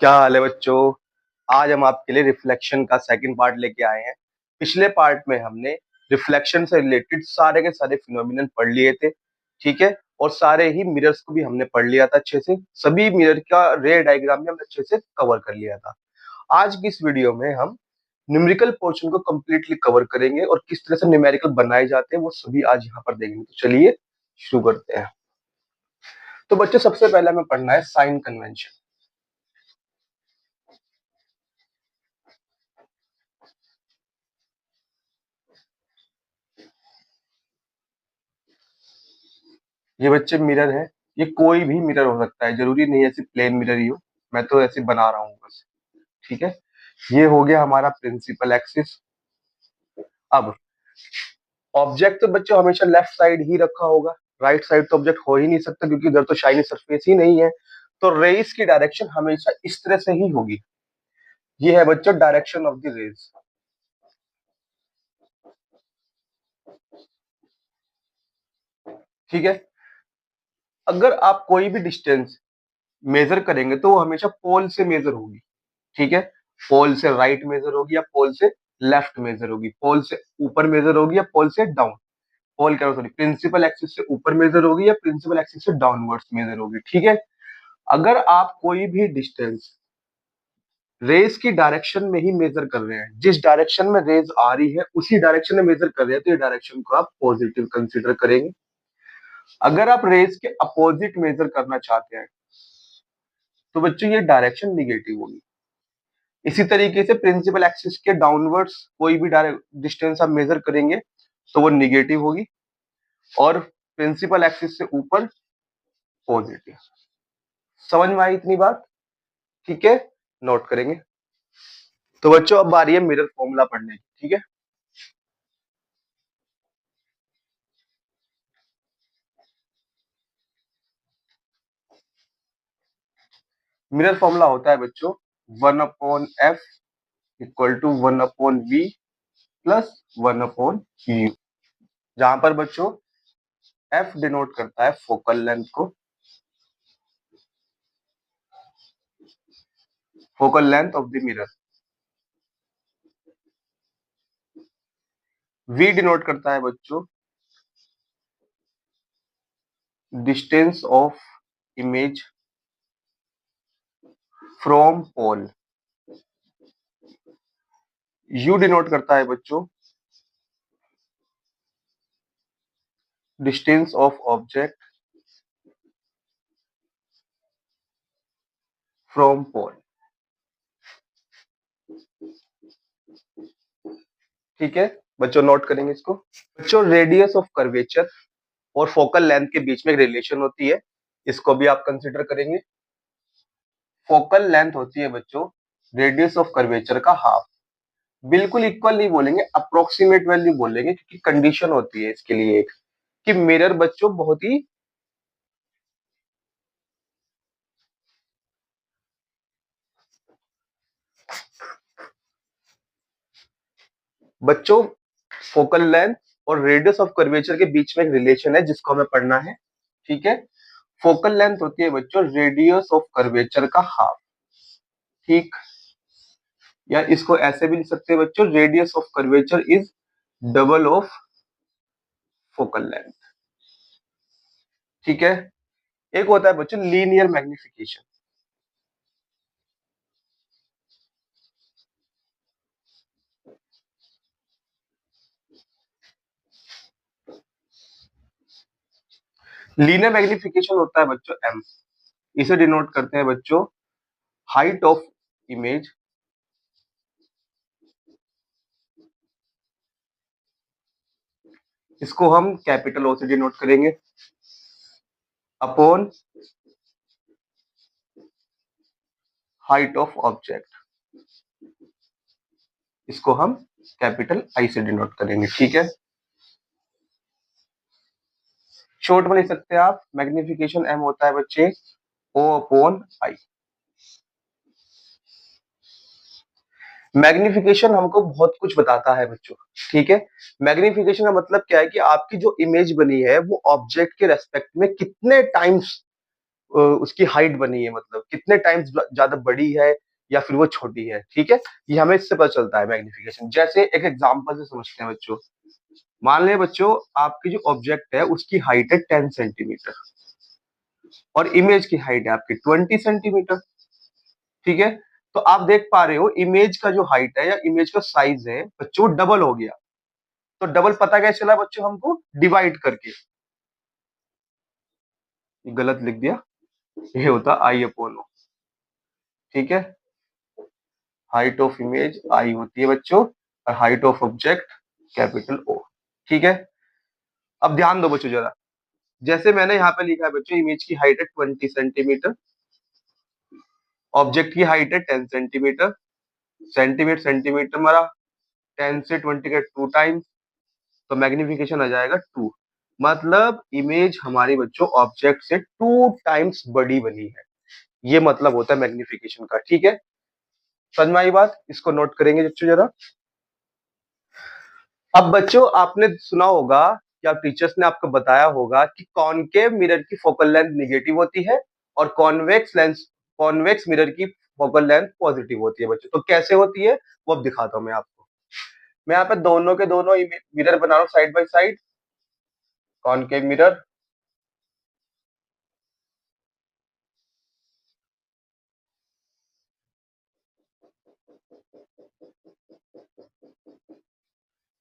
क्या हाल है बच्चों। आज हम आपके लिए रिफ्लेक्शन का सेकंड पार्ट लेके आए हैं। पिछले पार्ट में हमने रिफ्लेक्शन से रिलेटेड सारे के सारे फिनोमिनन पढ़ लिए थे, ठीक है। और सारे ही मिरर्स को भी हमने पढ़ लिया था अच्छे से। सभी मिरर का रे डायग्राम भी हमने अच्छे से कवर कर लिया था। आज की इस वीडियो में हम न्यूमेरिकल पोर्शन को कंप्लीटली कवर करेंगे और किस तरह से न्यूमेरिकल बनाए जाते हैं वो सभी आज यहाँ पर देखेंगे। तो चलिए शुरू करते हैं। तो बच्चों सबसे पहले हमें पढ़ना है साइन कन्वेंशन। ये बच्चे मिरर है, ये कोई भी मिरर हो सकता है, जरूरी नहीं ऐसी प्लेन मिरर ही हो। मैं तो ऐसे बना रहा हूँ बस, ठीक है। ये हो गया हमारा प्रिंसिपल एक्सिस। अब ऑब्जेक्ट तो बच्चों हमेशा लेफ्ट साइड ही रखा होगा, राइट साइड तो ऑब्जेक्ट हो ही नहीं सकता क्योंकि इधर तो शाइनी सरफेस ही नहीं है। तो रेस की डायरेक्शन हमेशा इस तरह से ही होगी। ये है बच्चों डायरेक्शन ऑफ द रेस, ठीक है। अगर आप कोई भी डिस्टेंस मेजर करेंगे तो वो हमेशा पोल से मेजर होगी, ठीक है। पोल से राइट मेजर होगी या पोल से लेफ्ट मेजर होगी, पोल से ऊपर मेजर होगी या पोल से डाउन, पोल कह रहा सॉरी प्रिंसिपल एक्सिस से ऊपर मेजर होगी या प्रिंसिपल एक्सिस से डाउनवर्ड्स मेजर होगी, ठीक है। अगर आप कोई भी डिस्टेंस रेस की डायरेक्शन में ही मेजर कर रहे हैं, जिस डायरेक्शन में रेज आ रही है उसी डायरेक्शन में मेजर कर रहे हैं, तो ये डायरेक्शन को आप पॉजिटिव कंसीडर करेंगे। अगर आप रेस के अपोजिट मेजर करना चाहते हैं तो बच्चों ये डायरेक्शन निगेटिव होगी। इसी तरीके से प्रिंसिपल एक्सिस के डाउनवर्ड्स कोई भी डिस्टेंस आप मेजर करेंगे तो वो निगेटिव होगी, और प्रिंसिपल एक्सिस से ऊपर पॉजिटिव। समझ में आई इतनी बात, ठीक है। नोट करेंगे। तो बच्चों अब बारी है मिरर फॉर्मूला पढ़ने की, ठीक है। मिरर फॉर्मूला होता है बच्चों 1/f equal to 1/v plus 1/u, जहां पर बच्चों f डिनोट करता है फोकल लेंथ को, focal length of the mirror. v denote करता है बच्चों distance of image from pole. u denote करता है बच्चों distance of object from pole, ठीक है। बच्चों नोट करेंगे इसको। बच्चों रेडियस ऑफ कर्वेचर और फोकल लेंथ के बीच में एक रिलेशन होती है, इसको भी आप कंसिडर करेंगे। फोकल लेंथ होती है बच्चों रेडियस ऑफ कर्वेचर का हाफ। बिल्कुल इक्वल नहीं बोलेंगे, अप्रोक्सीमेट वैल्यू बोलेंगे, क्योंकि कंडीशन होती है इसके लिए एक, कि मिरर बच्चों बहुत ही बच्चों फोकल लेंथ और रेडियस ऑफ कर्वेचर के बीच में एक रिलेशन है जिसको हमें पढ़ना है, ठीक है। फोकल लेंथ होती है बच्चों रेडियस ऑफ कर्वेचर का हाफ, ठीक। या इसको ऐसे भी लिख सकते हैं बच्चों, radius of curvature is double of focal length, ठीक है। एक होता है बच्चों लीनियर मैग्निफिकेशन। लीनियर मैग्निफिकेशन होता है बच्चों एम, इसे डिनोट करते हैं बच्चों हाइट ऑफ इमेज इसको हम कैपिटल ओ से डिनोट करेंगे अपॉन हाइट ऑफ ऑब्जेक्ट, इसको हम कैपिटल आई से डिनोट करेंगे, ठीक है। शॉर्ट में लिख सकते हैं आप, मैग्निफिकेशन एम होता है बच्चे ओ अपॉन आई। मैग्निफिकेशन हमको बहुत कुछ बताता है बच्चों, ठीक है। मैग्निफिकेशन का मतलब क्या है कि आपकी जो इमेज बनी है वो ऑब्जेक्ट के रेस्पेक्ट में कितने टाइम्स उसकी हाइट बनी है, मतलब कितने टाइम्स ज्यादा बड़ी है या फिर वो छोटी है, ठीक है। ये हमें इससे पता चलता है मैग्निफिकेशन। जैसे एक एग्जांपल से समझते हैं बच्चों। मान लें बच्चों, आपकी जो ऑब्जेक्ट है उसकी हाइट है 10 सेंटीमीटर, और इमेज की हाइट है आपकी 20 सेंटीमीटर, ठीक है। तो आप देख पा रहे हो इमेज का जो हाइट है या इमेज का साइज है बच्चों डबल हो गया। तो डबल पता कैसे चला बच्चों हमको? डिवाइड करके। ये गलत लिख दिया, ये होता आई अपॉन ओ, ठीक है। हाइट ऑफ इमेज आई होती है बच्चों, और हाइट ऑफ ऑब्जेक्ट कैपिटल ओ, ठीक है। अब ध्यान दो बच्चों जरा, जैसे मैंने यहाँ पे लिखा है बच्चों, इमेज की हाइट है 20 सेंटीमीटर, ऑब्जेक्ट की हाइट है 10 सेंटीमीटर, सेंटीमीटर सेंटीमीटर हमारा 10 से 20 के 2 टाइम्स, तो मैग्निफिकेशन आ जाएगा 2। मतलब इमेज हमारी बच्चों ऑब्जेक्ट से 2 टाइम्स बड़ी बनी है, ये मतलब होता है मैग्निफिकेशन का, ठीक है। समझ में आई बात? इसको नोट करेंगे बच्चों जरा। अब बच्चों आपने सुना होगा या टीचर्स ने आपको बताया होगा कि कॉनकेव मिरर की फोकल लेंथ निगेटिव होती है और कॉन्वेक्स मिरर की फोकल लेंथ पॉजिटिव होती है बच्चों। तो कैसे होती है वो अब दिखाता हूं मैं आपको। मैं यहाँ पे दोनों के दोनों मिरर बना रहा हूँ side by side, concave mirror.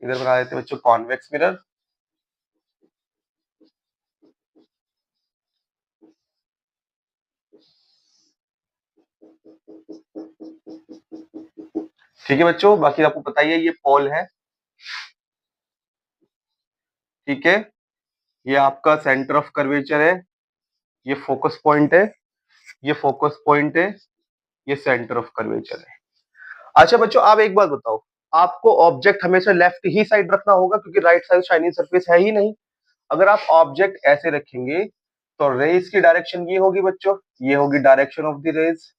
इधर बना देते हैं बच्चों कॉन्वेक्स मिरर, ठीक है बच्चों। बाकी आपको पता ही है ये पोल है, ठीक है। ये आपका सेंटर ऑफ कर्वेचर है, ये फोकस पॉइंट है, ये फोकस पॉइंट है, ये सेंटर ऑफ कर्वेचर है। अच्छा बच्चों आप एक बात बताओ, आपको ऑब्जेक्ट हमेशा लेफ्ट ही साइड रखना होगा क्योंकि राइट साइड शाइनिंग सरफेस है ही नहीं। अगर आप ऑब्जेक्ट ऐसे रखेंगे तो रेज की डायरेक्शन ये होगी बच्चों, ये होगी direction of the rays,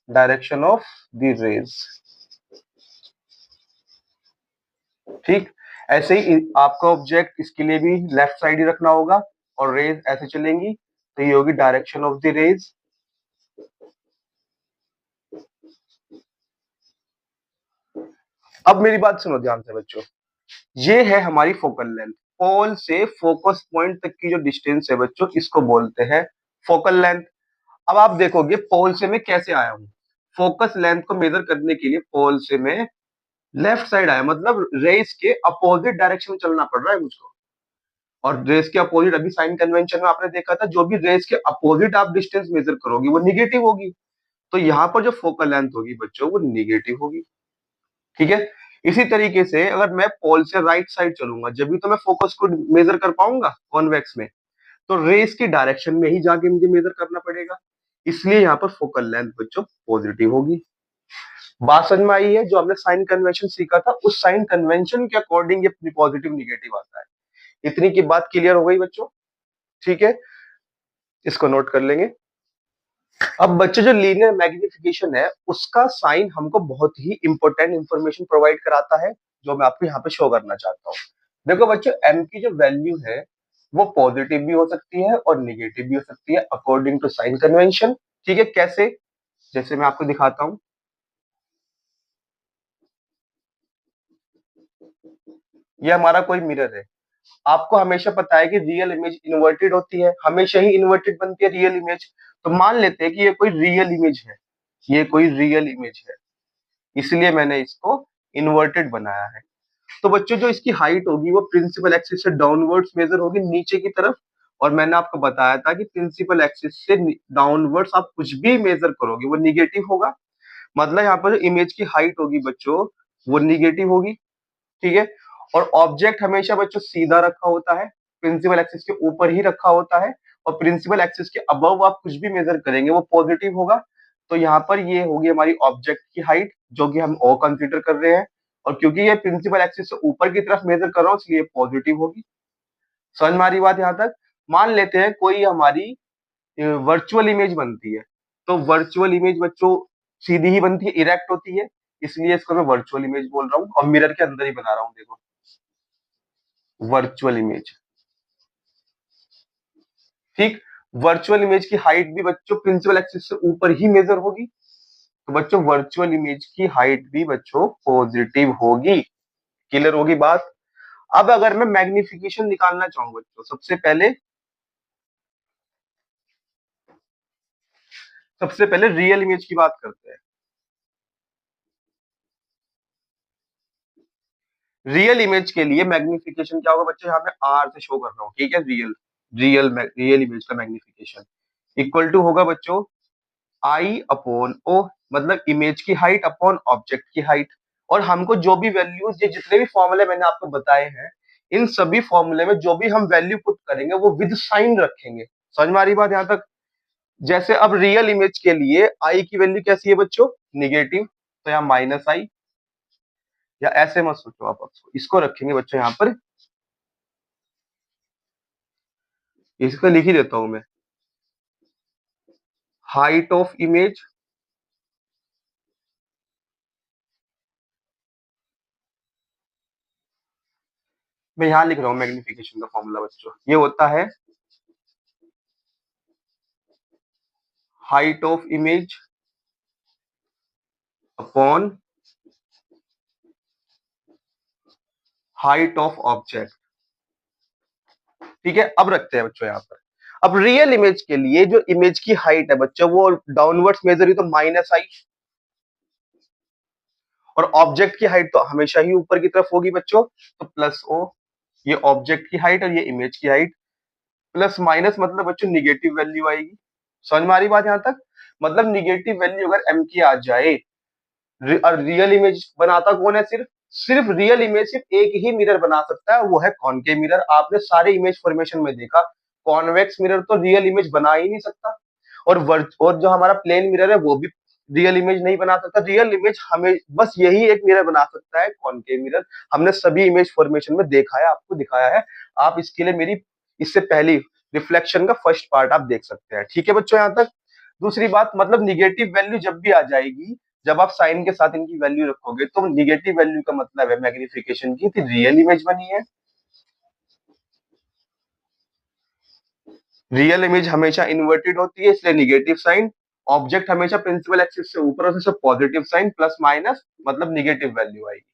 direction of the rays, ठीक। ऐसे ही आपका ऑब्जेक्ट इसके लिए भी लेफ्ट साइड ही रखना होगा, और रेज ऐसे चलेंगी तो ये होगी डायरेक्शन ऑफ द रेज। अब मेरी बात सुनो ध्यान से बच्चों, ये है हमारी फोकल लेंथ। पोल से फोकस पॉइंट तक की जो डिस्टेंस है बच्चों इसको बोलते हैं फोकल लेंथ। अब आप देखोगे पोल से मैं कैसे आया हूं, फोकस लेंथ को मेजर करने के लिए पोल से मैं लेफ्ट साइड आया, मतलब रेस के अपोजिट डायरेक्शन में चलना पड़ रहा है मुझको। और रेस के अपोजिट अभी साइन कन्वेंशन में आपने देखा था, जो भी रेस के अपोजिट आप डिस्टेंस मेजर करोगे वो निगेटिव होगी। तो यहाँ पर जो फोकल लेंथ होगी बच्चों वो निगेटिव होगी, ठीक है। इसी तरीके से अगर मैं पोल से राइट साइड चलूंगा जब भी तो मैं फोकस को मेजर कर पाऊंगा कॉन्वेक्स में, तो रेस की डायरेक्शन में ही जाके मुझे मेजर करना पड़ेगा, इसलिए यहाँ पर फोकल लेंथ बच्चों पॉजिटिव होगी। बात समझ में आई है? जो हमने साइन कन्वेंशन सीखा था उस साइन कन्वेंशन के अकॉर्डिंग ये पॉजिटिव निगेटिव आता है। इतनी की बात क्लियर हो गई बच्चों, ठीक है। इसको नोट कर लेंगे। अब बच्चों जो लीनियर मैग्निफिकेशन है उसका साइन हमको बहुत ही इंपॉर्टेंट इंफॉर्मेशन प्रोवाइड कराता है, जो मैं आपको यहाँ पे शो करना चाहता हूँ। देखो बच्चों एम की जो वैल्यू है वो पॉजिटिव भी हो सकती है और निगेटिव भी हो सकती है अकॉर्डिंग टू साइन कन्वेंशन, ठीक है। कैसे? जैसे मैं आपको दिखाता हूँ। ये हमारा कोई मिरर है, आपको हमेशा पता है कि रियल इमेज इन्वर्टेड होती है, हमेशा ही इन्वर्टेड बनती है रियल इमेज। तो मान लेते हैं कि ये कोई रियल इमेज है, ये कोई रियल इमेज है, इसलिए मैंने इसको इन्वर्टेड बनाया है। तो बच्चों जो इसकी हाइट होगी वो प्रिंसिपल एक्सिस से डाउनवर्ड्स मेजर होगी नीचे की तरफ, और मैंने आपको बताया था कि प्रिंसिपल एक्सिस से डाउनवर्ड्स आप कुछ भी मेजर करोगे वो निगेटिव होगा। मतलब यहाँ पर जो इमेज की हाइट होगी बच्चों वो निगेटिव होगी, ठीक है। और ऑब्जेक्ट हमेशा बच्चों सीधा रखा होता है, प्रिंसिपल एक्सिस के ऊपर ही रखा होता है, और प्रिंसिपल एक्सिस के अबव आप कुछ भी मेजर करेंगे वो पॉजिटिव होगा। तो यहाँ पर ये होगी हमारी ऑब्जेक्ट की हाइट जो कि हम ओ कंसीडर कर रहे हैं, और क्योंकि ये प्रिंसिपल एक्सिस से ऊपर की तरफ मेजर कर रहा हूँ इसलिए पॉजिटिव होगी। समझ में आ रही बात यहाँ तक? मान लेते हैं कोई हमारी वर्चुअल इमेज बनती है, तो वर्चुअल इमेज बच्चों सीधी ही बनती है, इरेक्ट होती है, इसलिए इसको मैं वर्चुअल इमेज बोल रहा हूँ और मिरर के अंदर ही बना रहा हूँ, देखो वर्चुअल इमेज, ठीक। वर्चुअल इमेज की हाइट भी बच्चों प्रिंसिपल एक्सिस से ऊपर ही मेजर होगी, तो बच्चों वर्चुअल इमेज की हाइट भी बच्चों पॉजिटिव होगी। क्लियर होगी बात। अब अगर मैं मैग्निफिकेशन निकालना चाहूं बच्चों, सबसे पहले रियल इमेज की बात करते हैं। रियल इमेज के लिए मैग्निफिकेशन क्या होगा बच्चों, यहाँ पे आर से शो कर रहा हूँ, ठीक है। रियल इमेज का मैग्निफिकेशन इक्वल टू होगा बच्चों आई अपॉन ओ, मतलब इमेज की हाइट अपॉन ऑब्जेक्ट की हाइट। और हमको जो भी वैल्यूज, ये जितने भी फॉर्मूले मैंने आपको बताए हैं, इन सभी फॉर्मूले में जो भी हम वैल्यू पुट करेंगे वो विद साइन रखेंगे। समझ में आ रही बात यहाँ तक। जैसे अब रियल इमेज के लिए आई की वैल्यू कैसी है बच्चों, निगेटिव, तो यहाँ माइनस आई, या ऐसे मत सोचो आप, इसको रखेंगे बच्चों यहाँ पर, इसको लिख ही देता हूं मैं, हाइट ऑफ इमेज मैं यहां लिख रहा हूं, मैग्निफिकेशन का फॉर्मूला बच्चों ये होता है height of image upon height of object. ठीक है, अब रखते हैं बच्चों यहाँ पर। अब रियल इमेज के लिए जो इमेज की हाइट है बच्चों वो डाउनवर्ड्स मेजर हुई तो माइनस आई, और ऑब्जेक्ट की हाइट तो हमेशा ही ऊपर की तरफ होगी बच्चों, तो प्लस ओ। ये ऑब्जेक्ट की हाइट और ये इमेज की हाइट, प्लस माइनस मतलब बच्चों निगेटिव वैल्यू आएगी। समझ में आ रही बात यहाँ तक। मतलब निगेटिव वैल्यू अगर एम की आ जाए, और रियल इमेज बनाता कौन है, सिर्फ सिर्फ रियल इमेज सिर्फ एक ही मिरर बना सकता है, वो है कॉनकेव मिरर। आपने सारे इमेज फॉर्मेशन में देखा, कॉन्वेक्स मिरर तो रियल इमेज बना ही नहीं सकता। और जो हमारा प्लेन मिरर है वो भी रियल इमेज नहीं बना सकता। रियल इमेज हमें बस यही एक मिरर बना सकता है, कॉनकेव मिरर। हमने सभी इमेज फॉर्मेशन में देखा है, आपको दिखाया है। आप इसके लिए मेरी इससे पहली रिफ्लेक्शन का फर्स्ट पार्ट आप देख सकते हैं। ठीक है बच्चों यहाँ तक। दूसरी बात, मतलब निगेटिव वैल्यू जब भी आ जाएगी, जब आप साइन के साथ इनकी वैल्यू रखोगे, तो निगेटिव वैल्यू का मतलब है मैग्निफिकेशन की रियल इमेज बनी है। रियल इमेज हमेशा इन्वर्टेड होती है, इसलिए निगेटिव साइन। ऑब्जेक्ट हमेशा प्रिंसिपल एक्सिस से ऊपर होता है, पॉजिटिव साइन, प्लस माइनस मतलब निगेटिव वैल्यू आएगी।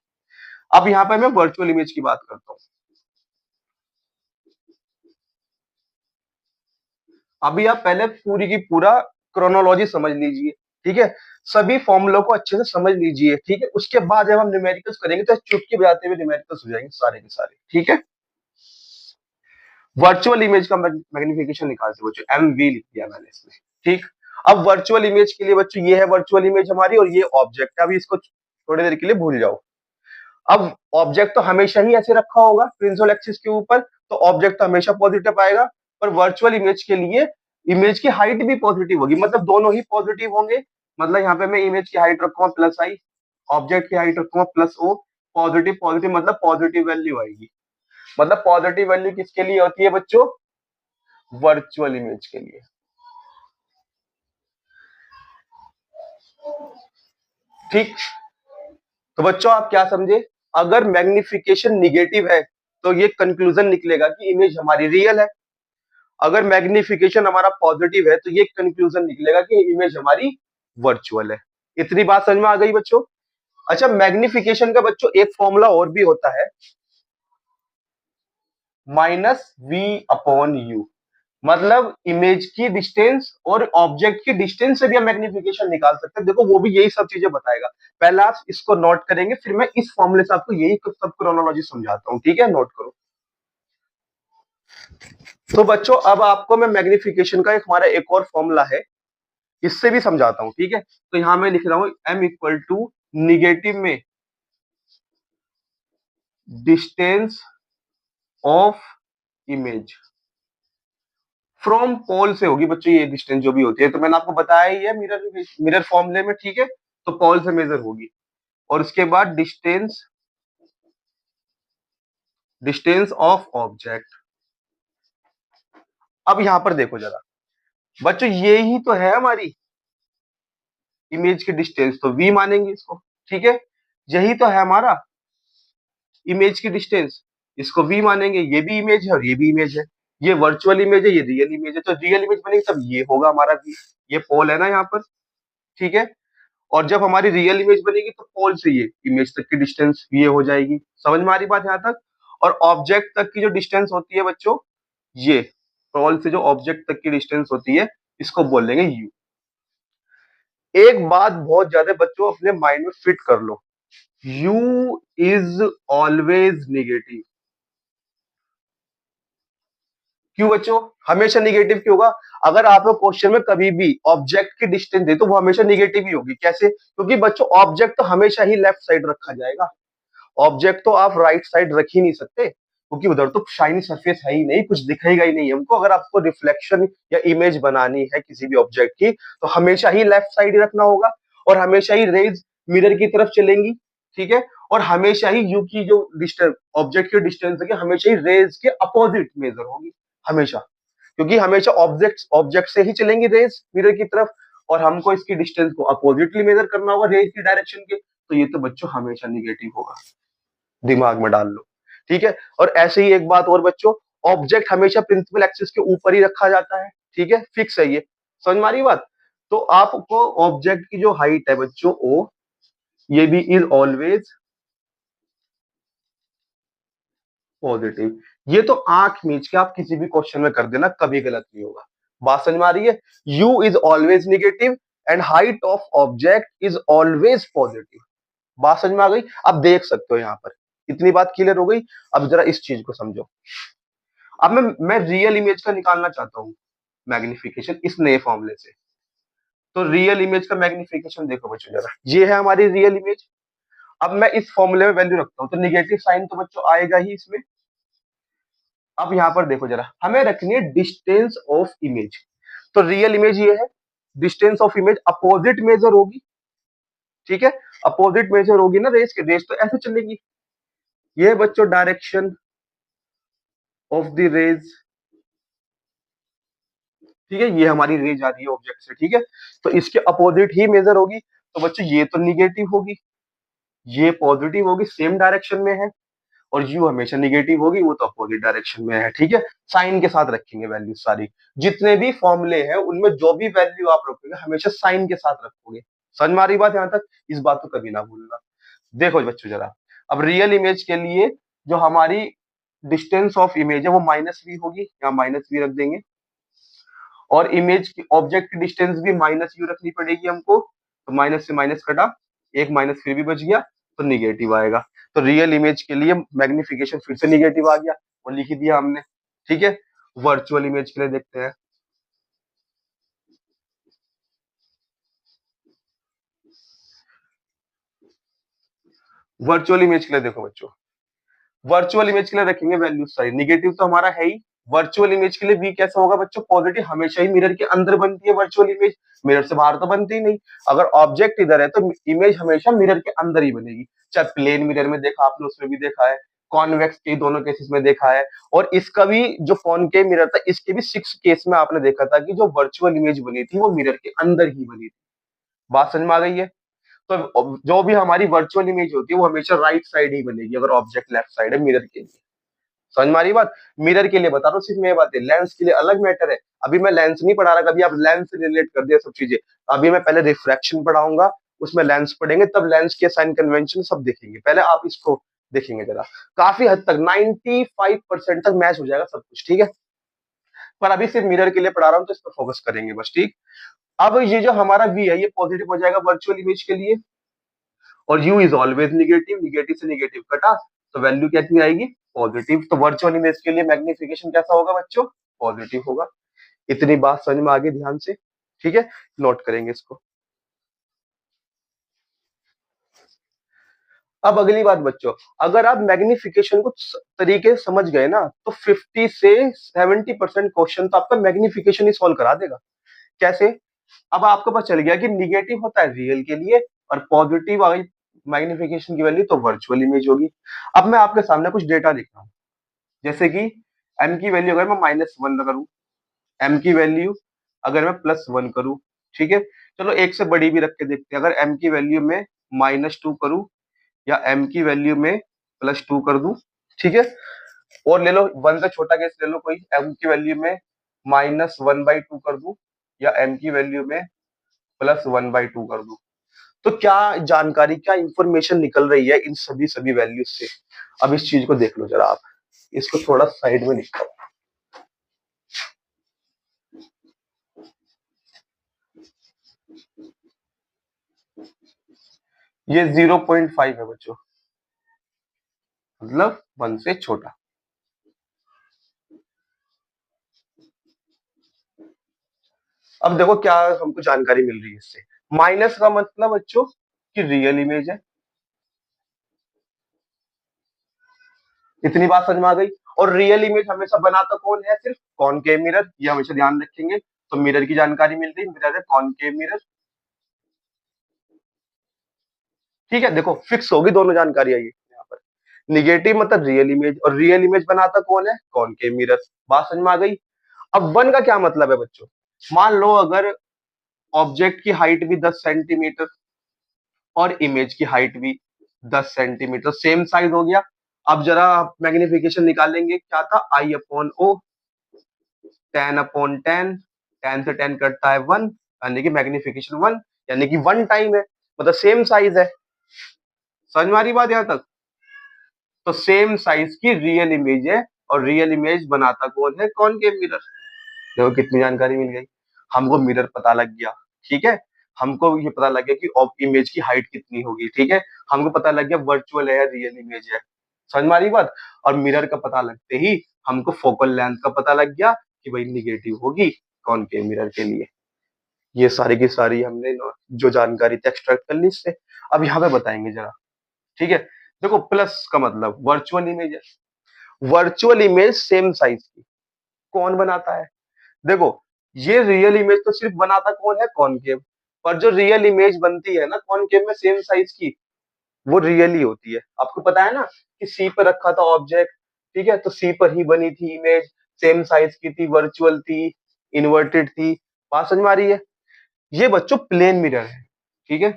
अब यहाँ पर मैं वर्चुअल इमेज की बात करता हूँ। अभी आप पहले पूरी की पूरा क्रोनोलॉजी समझ लीजिए, ठीक है। सभी फॉर्मूलों को अच्छे से समझ लीजिए, ठीक है। उसके बाद जब हम न्यूमेरिकल्स करेंगे तो चुटकी बजाते हुए न्यूमेरिकल्स हो जाएंगे सारे के सारे, ठीक है। वर्चुअल इमेज का मैग्निफिकेशन निकालते बच्चों, एम वी लिख दिया मैंने इसमें, ठीक। अब वर्चुअल इमेज के लिए बच्चों ये है वर्चुअल इमेज हमारी, और ये ऑब्जेक्ट है। अभी इसको थोड़ी देर के लिए भूल जाओ। अब ऑब्जेक्ट तो हमेशा ही ऐसे रखा होगा प्रिंसिपल एक्सिस के ऊपर, तो ऑब्जेक्ट तो हमेशा पॉजिटिव आएगा। पर वर्चुअल इमेज के लिए इमेज की हाइट भी पॉजिटिव होगी, मतलब दोनों ही पॉजिटिव होंगे। मतलब यहाँ पे मैं इमेज की हाइट रखूंगा प्लस आई, ऑब्जेक्ट की हाइट रखूंगा प्लस ओ। पॉजिटिव पॉजिटिव मतलब पॉजिटिव वैल्यू आएगी। मतलब पॉजिटिव वैल्यू किसके लिए होती है बच्चों, वर्चुअल इमेज के लिए। ठीक। तो बच्चों आप क्या समझे, अगर मैग्निफिकेशन निगेटिव है तो ये कंक्लूजन निकलेगा कि इमेज हमारी रियल है। अगर मैग्निफिकेशन हमारा पॉजिटिव है तो ये कंक्लूजन निकलेगा कि इमेज हमारी वर्चुअल है। इतनी बात समझ में आ गई बच्चों। अच्छा, मैग्निफिकेशन का बच्चों एक फॉर्मूला और भी होता है, माइनस वी अपॉन यू। मतलब इमेज की डिस्टेंस और ऑब्जेक्ट की डिस्टेंस से भी हम मैग्निफिकेशन निकाल सकते हैं। देखो वो भी यही सब चीजें बताएगा। पहले आप इसको नोट करेंगे, फिर मैं इस फॉर्मूले से आपको यही सब क्रोनोलॉजी समझाता हूँ, ठीक है। नोट करो। तो बच्चों अब आपको मैं मैग्निफिकेशन का एक हमारा एक और फॉर्मूला है, इससे भी समझाता हूं, ठीक है। तो यहां मैं लिख रहा हूं एम इक्वल टू निगेटिव में distance of image from pole से होगी बच्चों, ये डिस्टेंस जो भी होती है, तो मैंने आपको बताया ही है मिरर मिरर फॉर्मूले में, ठीक है। तो पोल से मेजर होगी, और उसके बाद डिस्टेंस डिस्टेंस ऑफ ऑब्जेक्ट। अब यहां पर देखो जरा बच्चों, ये ही तो है हमारी इमेज की डिस्टेंस, तो वी मानेंगे इसको, ठीक है। यही तो है हमारा इमेज की डिस्टेंस, इसको वी मानेंगे। ये भी इमेज है और ये भी इमेज है। ये वर्चुअल इमेज है, ये रियल इमेज है, तो रियल इमेज बनेगी तब ये होगा हमारा व्यू। ये पोल है ना यहाँ पर, ठीक है। और जब हमारी रियल इमेज बनेगी तो पोल से ये इमेज तक की डिस्टेंस ये हो जाएगी। समझ में आ रही बात यहाँ तक? और ऑब्जेक्ट तक की जो डिस्टेंस होती है बच्चों, ये पोल से जो ऑब्जेक्ट तक की डिस्टेंस होती है, इसको बोल देंगे यू। एक बात बहुत ज्यादा बच्चों अपने माइंड में फिट कर लो, यू इज ऑलवेज निगेटिव। क्यों बच्चों? हमेशा निगेटिव क्यों होगा? अगर आपको क्वेश्चन में कभी भी ऑब्जेक्ट की डिस्टेंस दे तो वो हमेशा निगेटिव ही होगी। कैसे? क्योंकि बच्चों ऑब्जेक्ट तो हमेशा ही लेफ्ट साइड रखा जाएगा। ऑब्जेक्ट तो आप राइट साइड रख ही नहीं सकते, क्योंकि उधर तो शाइनी सरफेस है ही नहीं, कुछ दिखेगा ही नहीं हमको। अगर आपको रिफ्लेक्शन या इमेज बनानी है किसी भी ऑब्जेक्ट की, तो हमेशा ही लेफ्ट साइड ही रखना होगा, और हमेशा ही रेज मिरर की तरफ चलेंगी, ठीक है। और हमेशा ही यू की जो डिस्टेंस, ऑब्जेक्ट की डिस्टेंस है, हमेशा ही रेज के अपोजिट मेजर होगी, हमेशा। क्योंकि हमेशा ऑब्जेक्ट ऑब्जेक्ट से ही चलेंगी रेज मिरर की तरफ, और हमको इसकी डिस्टेंस को अपोजिटली मेजर करना होगा रेज की डायरेक्शन के, तो ये तो बच्चों हमेशा निगेटिव होगा। दिमाग में डाल लो, ठीक है। और ऐसे ही एक बात और बच्चों, ऑब्जेक्ट हमेशा प्रिंसिपल एक्सिस के ऊपर ही रखा जाता है, ठीक है, फिक्स है ये। समझ में आ रही बात? तो आपको ऑब्जेक्ट की जो हाइट है बच्चों ओ, ये भी इज ऑलवेज पॉजिटिव। ये तो आंख मीच के आप किसी भी क्वेश्चन में कर देना, कभी गलत नहीं होगा। बात समझ में आ रही है? You is always negative and height of object is always positive. बात समझ में आ गई? आप देख सकते हो यहाँ पर, इतनी बात क्लियर हो गई। अब जरा इस चीज को समझो। अब मैं रियल इमेज का निकालना चाहता हूँ मैग्निफिकेशन इस नए फॉर्मूले से। तो रियल इमेज का मैग्निफिकेशन देखो बच्चों जरा, ये है हमारी रियल इमेज। अब मैं इस फॉर्मूले में वैल्यू रखता हूँ तो निगेटिव साइन तो बच्चों आएगा ही इसमें। अब यहाँ पर देखो जरा, हमें रखनी है डिस्टेंस ऑफ इमेज। तो रियल इमेज ये है, distance of image opposite measure होगी, ठीक है। अपोजिट मेजर होगी ना रेस के, रेस तो ऐसे चलेगी। ये बच्चों डायरेक्शन ऑफ द रेज, ठीक है, ये हमारी रेंज आ रही है ऑब्जेक्ट से, ठीक है। तो इसके अपोजिट ही मेजर होगी, तो बच्चों ये तो निगेटिव होगी, ये पॉजिटिव होगी, सेम डायरेक्शन में है। और यू हमेशा निगेटिव होगी, वो तो अपोजिट डायरेक्शन में है, ठीक है। साइन के साथ रखेंगे वैल्यू सारी, जितने भी फॉर्मूले हैं उनमें जो भी वैल्यू आप रखोगे हमेशा साइन के साथ रखोगे। समझ में आ रही बात यहाँ तक? इस बात को कभी ना भूलना। देखो बच्चों जरा, अब रियल इमेज के लिए जो हमारी डिस्टेंस ऑफ इमेज है वो -v होगी, यहाँ -v रख देंगे। और इमेज की ऑब्जेक्ट की डिस्टेंस भी -u रखनी पड़ेगी हमको, तो माइनस से माइनस कटा, एक माइनस फिर भी बच गया, तो निगेटिव आएगा। तो रियल इमेज के लिए मैग्निफिकेशन फिर से निगेटिव आ गया, वो लिख ही दिया हमने, ठीक है। वर्चुअल इमेज के लिए देखते हैं। वर्चुअल इमेज के लिए देखो बच्चों, वर्चुअल इमेज के लिए रखेंगे वैल्यू सारी, निगेटिव तो हमारा है ही। वर्चुअल इमेज के लिए वी कैसा होगा बच्चों? पॉजिटिव। हमेशा ही मिरर के अंदर बनती है वर्चुअल इमेज, मिरर से बाहर तो बनती ही नहीं। अगर ऑब्जेक्ट इधर है तो इमेज हमेशा मिरर के अंदर ही बनेगी। चाहे प्लेन मिरर में देखा आपने, उसमें भी देखा है, कॉन्वेक्स के दोनों केसेस में देखा है। और इसका भी जो कॉनकेव मिरर था, इसके भी 6 केस में आपने देखा था कि जो वर्चुअल इमेज बनी थी वो मिरर के अंदर ही बनी थी। बात समझ में आ गई है? तो जो भी हमारी वर्चुअल इमेज होती है वो हमेशा राइट साइड ही बनेगी अगर ऑब्जेक्ट लेफ्ट साइड है मिरर के लिए। समझ में आ रही बात? मिरर के लिए बता रहा हूँ सिर्फ मैं बात है, लेंस के लिए अलग मैटर है। अभी मैं लेंस नहीं पढ़ा रहा, कभी आप लेंस से रिलेट कर दिया सब चीजें। अभी मैं पहले रिफ्रैक्शन पढ़ाऊंगा, उसमें लेंस पढ़ेंगे, तब लेंस के साइन कन्वेंशन सब देखेंगे। पहले आप इसको देखेंगे जरा, काफी हद तक 95% तक मैच हो जाएगा सब कुछ, ठीक है। पर अभी सिर्फ मिरर के लिए पढ़ा रहा हूँ तो इस पर फोकस करेंगे बस, ठीक। अब ये जो हमारा वी है ये पॉजिटिव हो जाएगा वर्चुअल इमेज के लिए, और you is always negative, negative से निगेटिव कटा, तो वैल्यू कितनी आएगी? पॉजिटिव। तो वर्चुअल इमेज के लिए मैग्निफिकेशन कैसा होगा बच्चों? पॉजिटिव होगा। इतनी बात समझ में आ गई ध्यान से, ठीक है। नोट करेंगे इसको। अब अगली बात बच्चों, अगर आप मैग्निफिकेशन को तरीके से समझ गए ना, तो 50 से 70% क्वेश्चन तो आपका मैग्निफिकेशन ही सॉल्व करा देगा। कैसे? अब आपको पता चल गया कि निगेटिव होता है रियल के लिए, और पॉजिटिव आ गई मैग्निफिकेशन की वैल्यू तो वर्चुअल इमेज होगी। अब मैं आपके सामने कुछ डेटा लिख रहा हूँ, जैसे कि m की वैल्यू अगर मैं -1 करूं, m की वैल्यू अगर मैं +1 करूं, ठीक है। चलो एक से बड़ी भी रख के देखते हैं, अगर m की वैल्यू में -2 करूं या m की वैल्यू में +2 कर दूं, ठीक है। और ले लो 1 से छोटा केस ले लो कोई, m की वैल्यू में -1/2 कर दूं या m की वैल्यू में +1/2 कर दूं, तो क्या जानकारी, क्या इंफॉर्मेशन निकल रही है इन सभी सभी वैल्यूज से। अब इस चीज को देख लो जरा आप, इसको थोड़ा साइड में लिखो। ये 0.5 है बच्चों, मतलब 1 से छोटा। अब देखो क्या हमको जानकारी मिल रही है इससे। माइनस का मतलब बच्चों कि रियल इमेज है, इतनी बात समझ में आ गई। और रियल इमेज हमेशा बनाता कौन है, सिर्फ कॉनकेव मिरर, ये हमेशा ध्यान रखेंगे। तो मिरर की जानकारी मिल गई, मिरर है कॉनकेव मिरर। ठीक है, देखो फिक्स होगी दोनों जानकारी आई यहाँ पर। निगेटिव मतलब रियल इमेज, और रियल इमेज बनाता कौन है, कॉनकेव मिरर। बात समझ में आ गई। अब वन का क्या मतलब है बच्चों, मान लो अगर ऑब्जेक्ट की हाइट भी 10 सेंटीमीटर और इमेज की हाइट भी 10 सेंटीमीटर, सेम साइज हो गया। अब जरा आप मैग्निफिकेशन निकालेंगे, क्या था, I/O, 10/10, 10 से 10 कटता है 1, यानी कि मैग्निफिकेशन 1, यानी कि 1 टाइम है, मतलब सेम साइज है। समझ में आ रही बात यहाँ तक। तो सेम साइज की रियल इमेज है, और रियल इमेज बनाता कौन है, कॉनकेव मिरर। देखो कितनी जानकारी मिल गई। हमको मिरर पता लग गया, ठीक है। हमको ये पता लग गया कि इमेज की हाइट कितनी होगी, ठीक है। हमको पता लग गया वर्चुअल है, रियल इमेज है। समझ में आ रही बात। और मिरर का पता लगते ही हमको फोकल लेंथ का पता लग गया कि भाई निगेटिव होगी कॉनकेव मिरर के लिए। ये सारी की सारी हमने जो जानकारी थी एक्सट्रैक्ट कर ली इससे। अब यहाँ पे बताएंगे जरा, ठीक है। देखो प्लस का मतलब वर्चुअल इमेज है। वर्चुअल इमेज सेम साइज की कौन बनाता है, देखो ये रियल इमेज तो सिर्फ बनाता कौन है, कॉनकेव। पर जो रियल इमेज बनती है ना कॉनकेव में सेम साइज की, वो रियल ही होती है। आपको पता है ना कि सी पर रखा था ऑब्जेक्ट, ठीक है, तो सी पर ही बनी थी इमेज, सेम साइज की थी, वर्चुअल थी, इन्वर्टेड थी। बात समझ में आ रही है। ये बच्चों प्लेन मिरर है, ठीक है।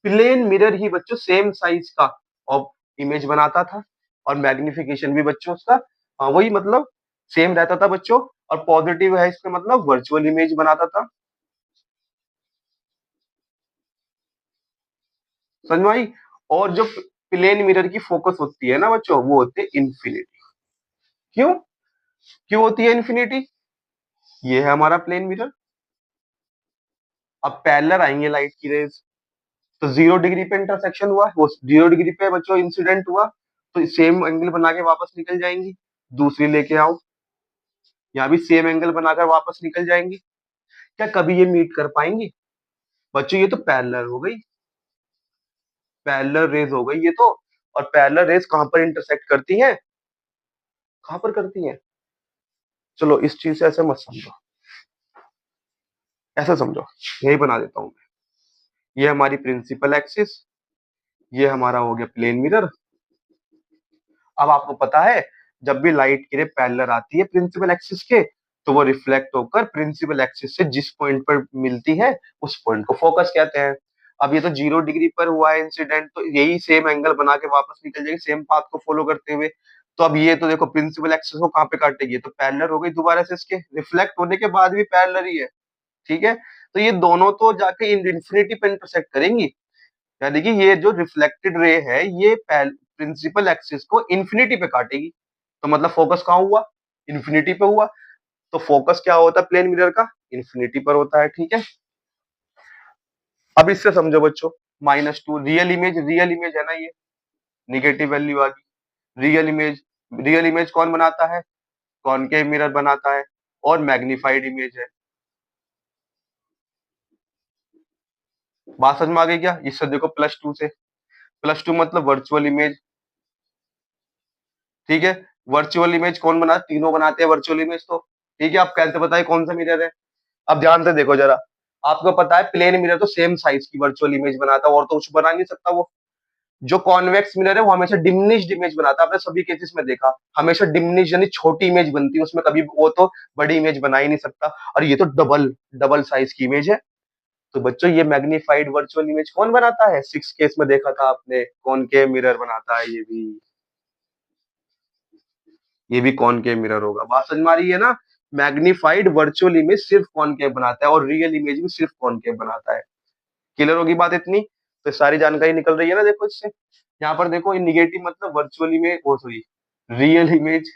प्लेन मिरर ही बच्चों सेम साइज का और इमेज बनाता था, और मैग्निफिकेशन भी बच्चों उसका, हाँ वही मतलब सेम रहता था बच्चों। और पॉजिटिव है इसका मतलब वर्चुअल इमेज बनाता था। समझ में आई। और जो प्लेन मिरर की फोकस होती है ना बच्चों, वो होती है इन्फिनिटी। क्यों, क्यों होती है इन्फिनिटी, ये है हमारा प्लेन मिरर। अब पैरेलल आएंगे लाइट की रेज, तो 0 डिग्री पे इंटरसेक्शन हुआ, वो 0 डिग्री पे बच्चों इंसिडेंट हुआ, तो सेम एंगल बना के वापस निकल जाएंगी। दूसरी लेके आओ, यहाँ भी सेम एंगल बनाकर वापस निकल जाएंगी। क्या कभी ये मीट कर पाएंगी बच्चों, ये तो पैरेलल हो गई, पैरेलल रेज हो गई ये तो। और पैरेलल रेज कहां पर इंटरसेक्ट करती हैं, कहां पर करती हैं, चलो इस चीज से ऐसे मत समझो, ऐसा समझो, यही बना देता हूं मैं। ये हमारी प्रिंसिपल एक्सिस, ये हमारा हो गया प्लेन मिरर। अब आपको पता है जब भी लाइट की रे पैरेलल आती है प्रिंसिपल एक्सिस के, तो वो रिफ्लेक्ट होकर प्रिंसिपल एक्सिस से जिस पॉइंट पर मिलती है उस पॉइंट को फोकस कहते हैं। अब ये तो 0 डिग्री पर हुआ है इंसिडेंट, तो यही सेम एंगल बना के वापस निकल जाएगी सेम पाथ को फॉलो करते हुए। तो अब ये तो देखो प्रिंसिपल एक्सिस को कहाँ पे काटेगी, ये तो पैरेलल हो गई दोबारा से, इसके रिफ्लेक्ट होने के बाद भी पैरेलल ही है, ठीक है। तो ये दोनों तो जाके इन्फिनिटी पे इंटरसेक्ट करेंगी, यानी कि ये जो रिफ्लेक्टेड रे है ये प्रिंसिपल एक्सिस को इन्फिनिटी पे काटेगी। तो मतलब फोकस कहाँ हुआ, इन्फिनिटी पे हुआ। तो फोकस क्या होता है प्लेन मिरर का, इन्फिनिटी पर होता है, ठीक है। अब इससे समझो बच्चों, -2 रियल इमेज है ना ये, निगेटिव वैल्यू आ गई। रियल इमेज कौन बनाता है, कॉनकेव मिरर बनाता है। और मैग्निफाइड इमेज है। बात समझ में आ गई क्या, इससे देखो +2 से, +2 मतलब वर्चुअल इमेज, ठीक है। वर्चुअल इमेज कौन बना, तीनों बनाते हैं वर्चुअल इमेज तो, ठीक है। आप कैसे बताए कौन सा मिरर है। अब ध्यान से देखो जरा, आपको पता है प्लेन मिरर तो सेम साइज की वर्चुअल इमेज बनाता है, और तो कुछ बना नहीं सकता वो। जो कॉन्वेक्स मिरर है वो हमेशा डिमिनिश्ड इमेज बनाता है, आपने सभी केसेस में देखा, हमेशा डिमिनिश यानी छोटी इमेज बनती है उसमें, कभी वो तो बड़ी इमेज बना ही नहीं सकता। और ये तो डबल डबल साइज की इमेज है। तो बच्चों ये मैग्नीफाइड वर्चुअल इमेज कौन बनाता है, 6 केस में देखा था आपने, कॉनकेव मिरर बनाता है ये भी। ये भी कॉनकेव मिरर होगा। बात समझ में आ रही है ना? मैग्नीफाइड वर्चुअल इमेज सिर्फ कॉनकेव बनाता है और रियल इमेज भी सिर्फ कॉनकेव बनाता है। क्लियर होगी बात इतनी? तो सारी जानकारी निकल रही है ना, देखो इससे। यहाँ पर देखो, निगेटिव मतलब virtual image, oh sorry, real image.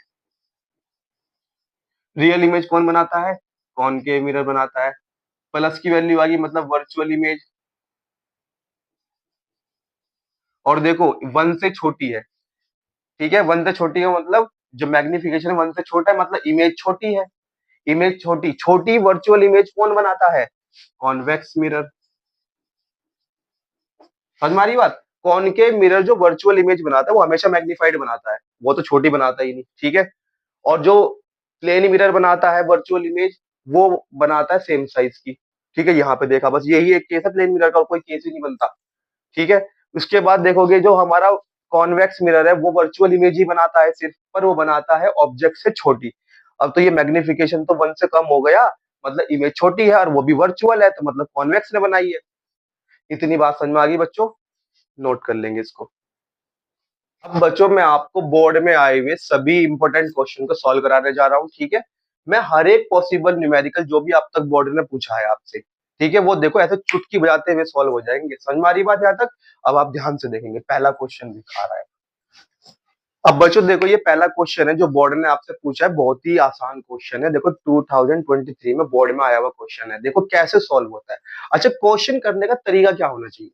Real image कौन बनाता है? कॉनकेव मिरर बनाता है। प्लस की वैल्यू आ गई मतलब वर्चुअल इमेज। और देखो, वन से छोटी है, ठीक है, वन से छोटी है मतलब जो मैग्निफिकेशन वन से छोटा है मतलब इमेज छोटी है। इमेज छोटी, छोटी वर्चुअल इमेज कौन बनाता है? Convex mirror. समझ में आ रही बात? कॉनकेव मिरर जो वर्चुअल इमेज बनाता है वो हमेशा मैग्नीफाइड बनाता है, वो तो छोटी बनाता ही नहीं, ठीक है। और जो प्लेन मिरर बनाता है वर्चुअल इमेज, वो बनाता है सेम साइज की। ठीक है, यहाँ पे देखा, बस यही एक केस है प्लेन मिरर का, और कोई केस ही नहीं बनता। ठीक है। उसके बाद देखोगे जो हमारा कॉन्वेक्स मिरर है वो वर्चुअल इमेज ही बनाता है सिर्फ, पर वो बनाता है ऑब्जेक्ट से छोटी। अब तो ये मैग्निफिकेशन तो वन से कम हो गया, मतलब इमेज छोटी है और वो भी वर्चुअल है, तो मतलब कॉन्वेक्स ने बनाई है। इतनी बात समझ में आ गई बच्चों? नोट कर लेंगे इसको। अब बच्चों, मैं आपको बोर्ड में आए हुए सभी इंपॉर्टेंट क्वेश्चन को सॉल्व कराने जा रहा हूँ, ठीक है। मैं हर एक पॉसिबल न्यूमेरिकल जो भी आप तक बोर्ड ने पूछा है आपसे, ठीक है, वो देखो ऐसे चुटकी बजाते हुए सॉल्व हो जाएंगे। समझ में आ रही बात यहाँ तक? अब आप ध्यान से देखेंगे, पहला क्वेश्चन दिखा रहा है। अब बच्चों देखो, ये पहला क्वेश्चन है जो बोर्ड ने आपसे पूछा है, बहुत ही आसान क्वेश्चन है। देखो 2023 में बोर्ड में आया हुआ क्वेश्चन है, देखो कैसे सॉल्व होता है। अच्छा, क्वेश्चन करने का तरीका क्या होना चाहिए?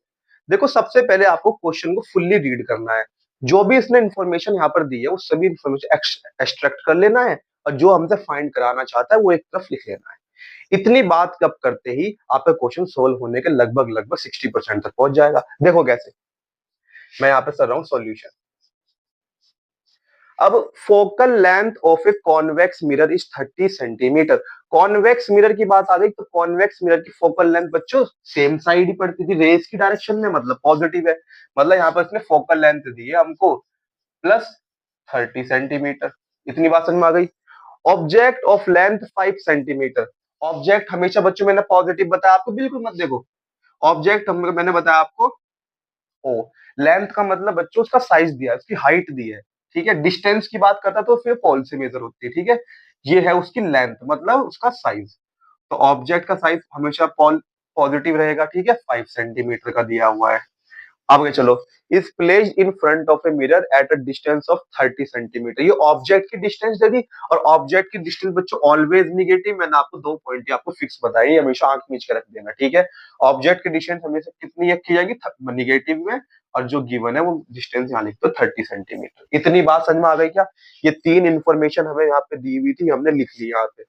देखो, सबसे पहले आपको क्वेश्चन को फुल्ली रीड करना है। जो भी इसने इन्फॉर्मेशन यहाँ पर दी है वो सभी इन्फॉर्मेशन एक्सट्रैक्ट कर लेना है, और जो हमसे फाइंड कराना चाहता है वो एक तरफ लिख लेना है। इतनी बात कब करते ही आपका क्वेश्चन सोल्व होने के लगभग लगभग 60% तक पहुंच जाएगा। देखो कैसे, मैं यहाँ पे कर रहा हूँ सॉल्यूशन। अब focal length of A convex mirror is 30 centimetre. Convex mirror की बात आ गई, तो कॉन्वेक्स मिरर की फोकल लेंथ बच्चों सेम साइड ही पड़ती थी, रेज की डायरेक्शन में, मतलब पॉजिटिव है। मतलब यहाँ पर इसने फोकल लेंथ दी है हमको प्लस 30 सेंटीमीटर। इतनी बात समझ में आ गई? Object of length 5 centimetre. Object हमेशा बच्चों मैंने पॉजिटिव बताया आपको, बिल्कुल मत देखो। ऑब्जेक्ट मैंने बताया आपको ओ। लेंथ का मतलब बच्चों उसका साइज दिया है, उसकी हाइट दी है, ठीक है। डिस्टेंस की बात करता तो फिर पॉल से मेजर होती है, ठीक है। ये है उसकी लेंथ, मतलब उसका साइज। तो ऑब्जेक्ट का साइज हमेशा पॉल पॉजिटिव रहेगा, ठीक है, 5 सेंटीमीटर का दिया हुआ है। आगे चलो, is placed in front of a mirror at a distance of 30 centimetre. ये ऑब्जेक्ट की डिस्टेंस दे दी, और ऑब्जेक्ट की डिस्टेंस बच्चों ऑलवेज निगेटिव। मैंने आपको दो पॉइंट आपको फिक्स बताई, हमेशा आंख मीच के रख देना, ठीक है। ऑब्जेक्ट की डिस्टेंस हमेशा कितनी की जाएगी? निगेटिव में। और जो गिवन है वो डिस्टेंस यहाँ लिख दो 30 सेंटीमीटर। इतनी बात समझ में आ गई क्या? ये तीन इंफॉर्मेशन हमें यहाँ पे दी हुई थी, हमने लिख ली यहाँ पे।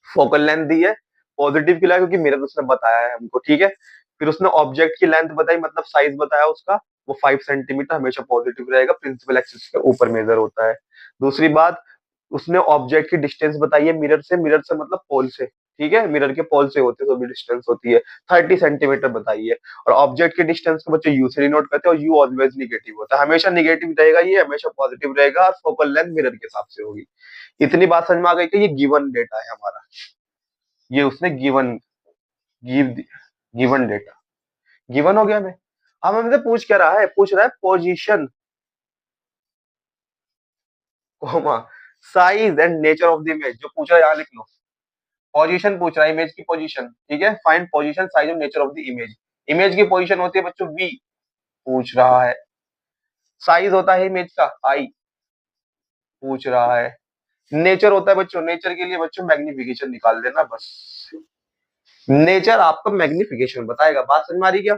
फोकल लेंथ दी है, पॉजिटिव की, क्योंकि मिरर उसने बताया है हमको, ठीक है। फिर उसने ऑब्जेक्ट की लेंथ बताई, मतलब साइज बताया उसका, वो 5 सेंटीमीटर हमेशा पॉजिटिव रहेगा, प्रिंसिपल एक्सिस के ऊपर मेजर होता है। दूसरी बात, उसने ऑब्जेक्ट की डिस्टेंस बताई है मिरर से मतलब पोल से, ठीक है, मिरर के पोल से होते तो भी डिस्टेंस होती है, 30 सेंटीमीटर बताई है। और ऑब्जेक्ट के डिस्टेंस को बच्चे यू से डिनोट करते हैं, और यू ऑलवेज निगेटिव होता है, हमेशा निगेटिव रहेगा, ये हमेशा पॉजिटिव रहेगा, और फोकल लेंथ मिरर के हिसाब से होगी। इतनी बात समझ में आ गई कि ये गिवन डेटा है हमारा, ये उसने गिव गिवन डेटा, गिवन हो गया। मैं अब हमसे पूछ क्या रहा है? पूछ रहा है position, comma, size and nature of the image. जो पूछ रहा है यहाँ लिख लो, पोजीशन पूछ रहा है, इमेज की पोजीशन, ठीक है। फाइंड पोजीशन, साइज और nature of the image. Image की पोजीशन होती है बच्चों वी, पूछ रहा है। साइज होता है इमेज का आई, पूछ रहा है। नेचर होता है बच्चों, नेचर के लिए बच्चों मैग्निफिकेशन निकाल देना बस। नेचर आपको मैग्निफिकेशन बताएगा। बात समझ में आ रही क्या?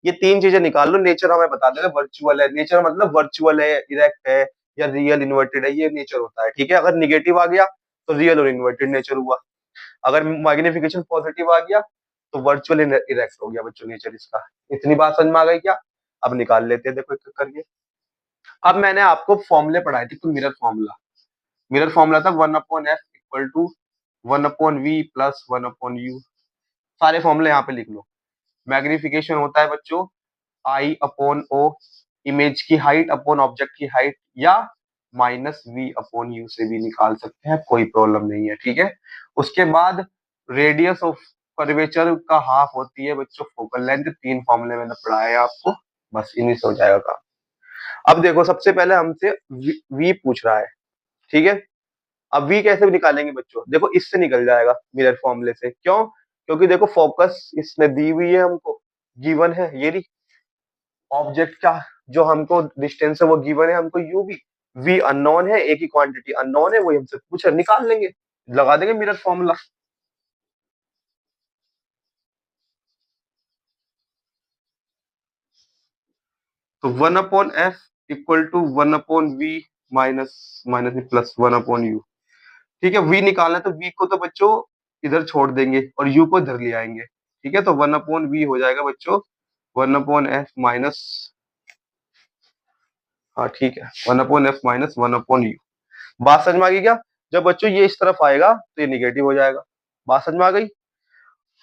ये तीन चीजें निकाल लो, नेचर हमें बता देगा वर्चुअल है, नेचर मतलब वर्चुअल है, इरेक्ट है, या रियल इन्वर्टेड है, ये नेचर होता है, ठीक है। अगर निगेटिव आ गया तो रियल और इन्वर्टेड नेचर हुआ। अगर मैग्निफिकेशन पॉजिटिव आ गया तो वर्चुअल इरेक्ट हो गया बच्चों नेचर इसका। इतनी बात समझ में आ गई क्या? अब निकाल लेते हैं, देखो एक एक करके। अब मैंने आपको फॉर्मूले पढ़ाए थे, तो मिरर फॉर्मूला था 1/f = 1/v प्लस 1/u। सारे फॉर्मूले यहाँ पे लिख लो। मैग्निफिकेशन होता है बच्चों I/O, इमेज की हाइट अपॉन ऑब्जेक्ट की हाइट, या -v/u से भी निकाल सकते हैं, कोई प्रॉब्लम नहीं है, ठीक है। उसके बाद रेडियस ऑफ कर्वेचर का हाफ होती है बच्चों फोकल लेंथ। तीन फॉर्मूले मैंने पढ़ाए हैं आपको, बस इन्हीं से हो जाएगा काम। अब देखो, सबसे पहले हमसे v पूछ रहा है, ठीक है। अब v कैसे निकालेंगे बच्चों, देखो इससे निकल जाएगा मिरर फॉर्मूले से। क्यों? क्योंकि देखो फोकस इसने दी हुई है हमको, गिवन है ये रही। ऑब्जेक्ट का जो हमको डिस्टेंस है वो गिवन है हमको u भी, v अननोन है, एक ही क्वांटिटी अननोन है, वही हमसे पूछा, निकाल लेंगे, लगा देंगे मिरर फॉर्मूला। तो 1/f equal to 1/v minus minus plus 1/u। ठीक है, v निकालना है तो v को तो बच्चों इधर छोड़ देंगे और u को इधर ले आएंगे। ठीक है, तो 1/v हो जाएगा बच्चों 1/f माइनस, हाँ ठीक है, 1/f माइनस 1/u। बात समझ में आ गई क्या? जब बच्चों ये इस तरफ आएगा तो ये निगेटिव हो जाएगा। बात समझ में आ गई?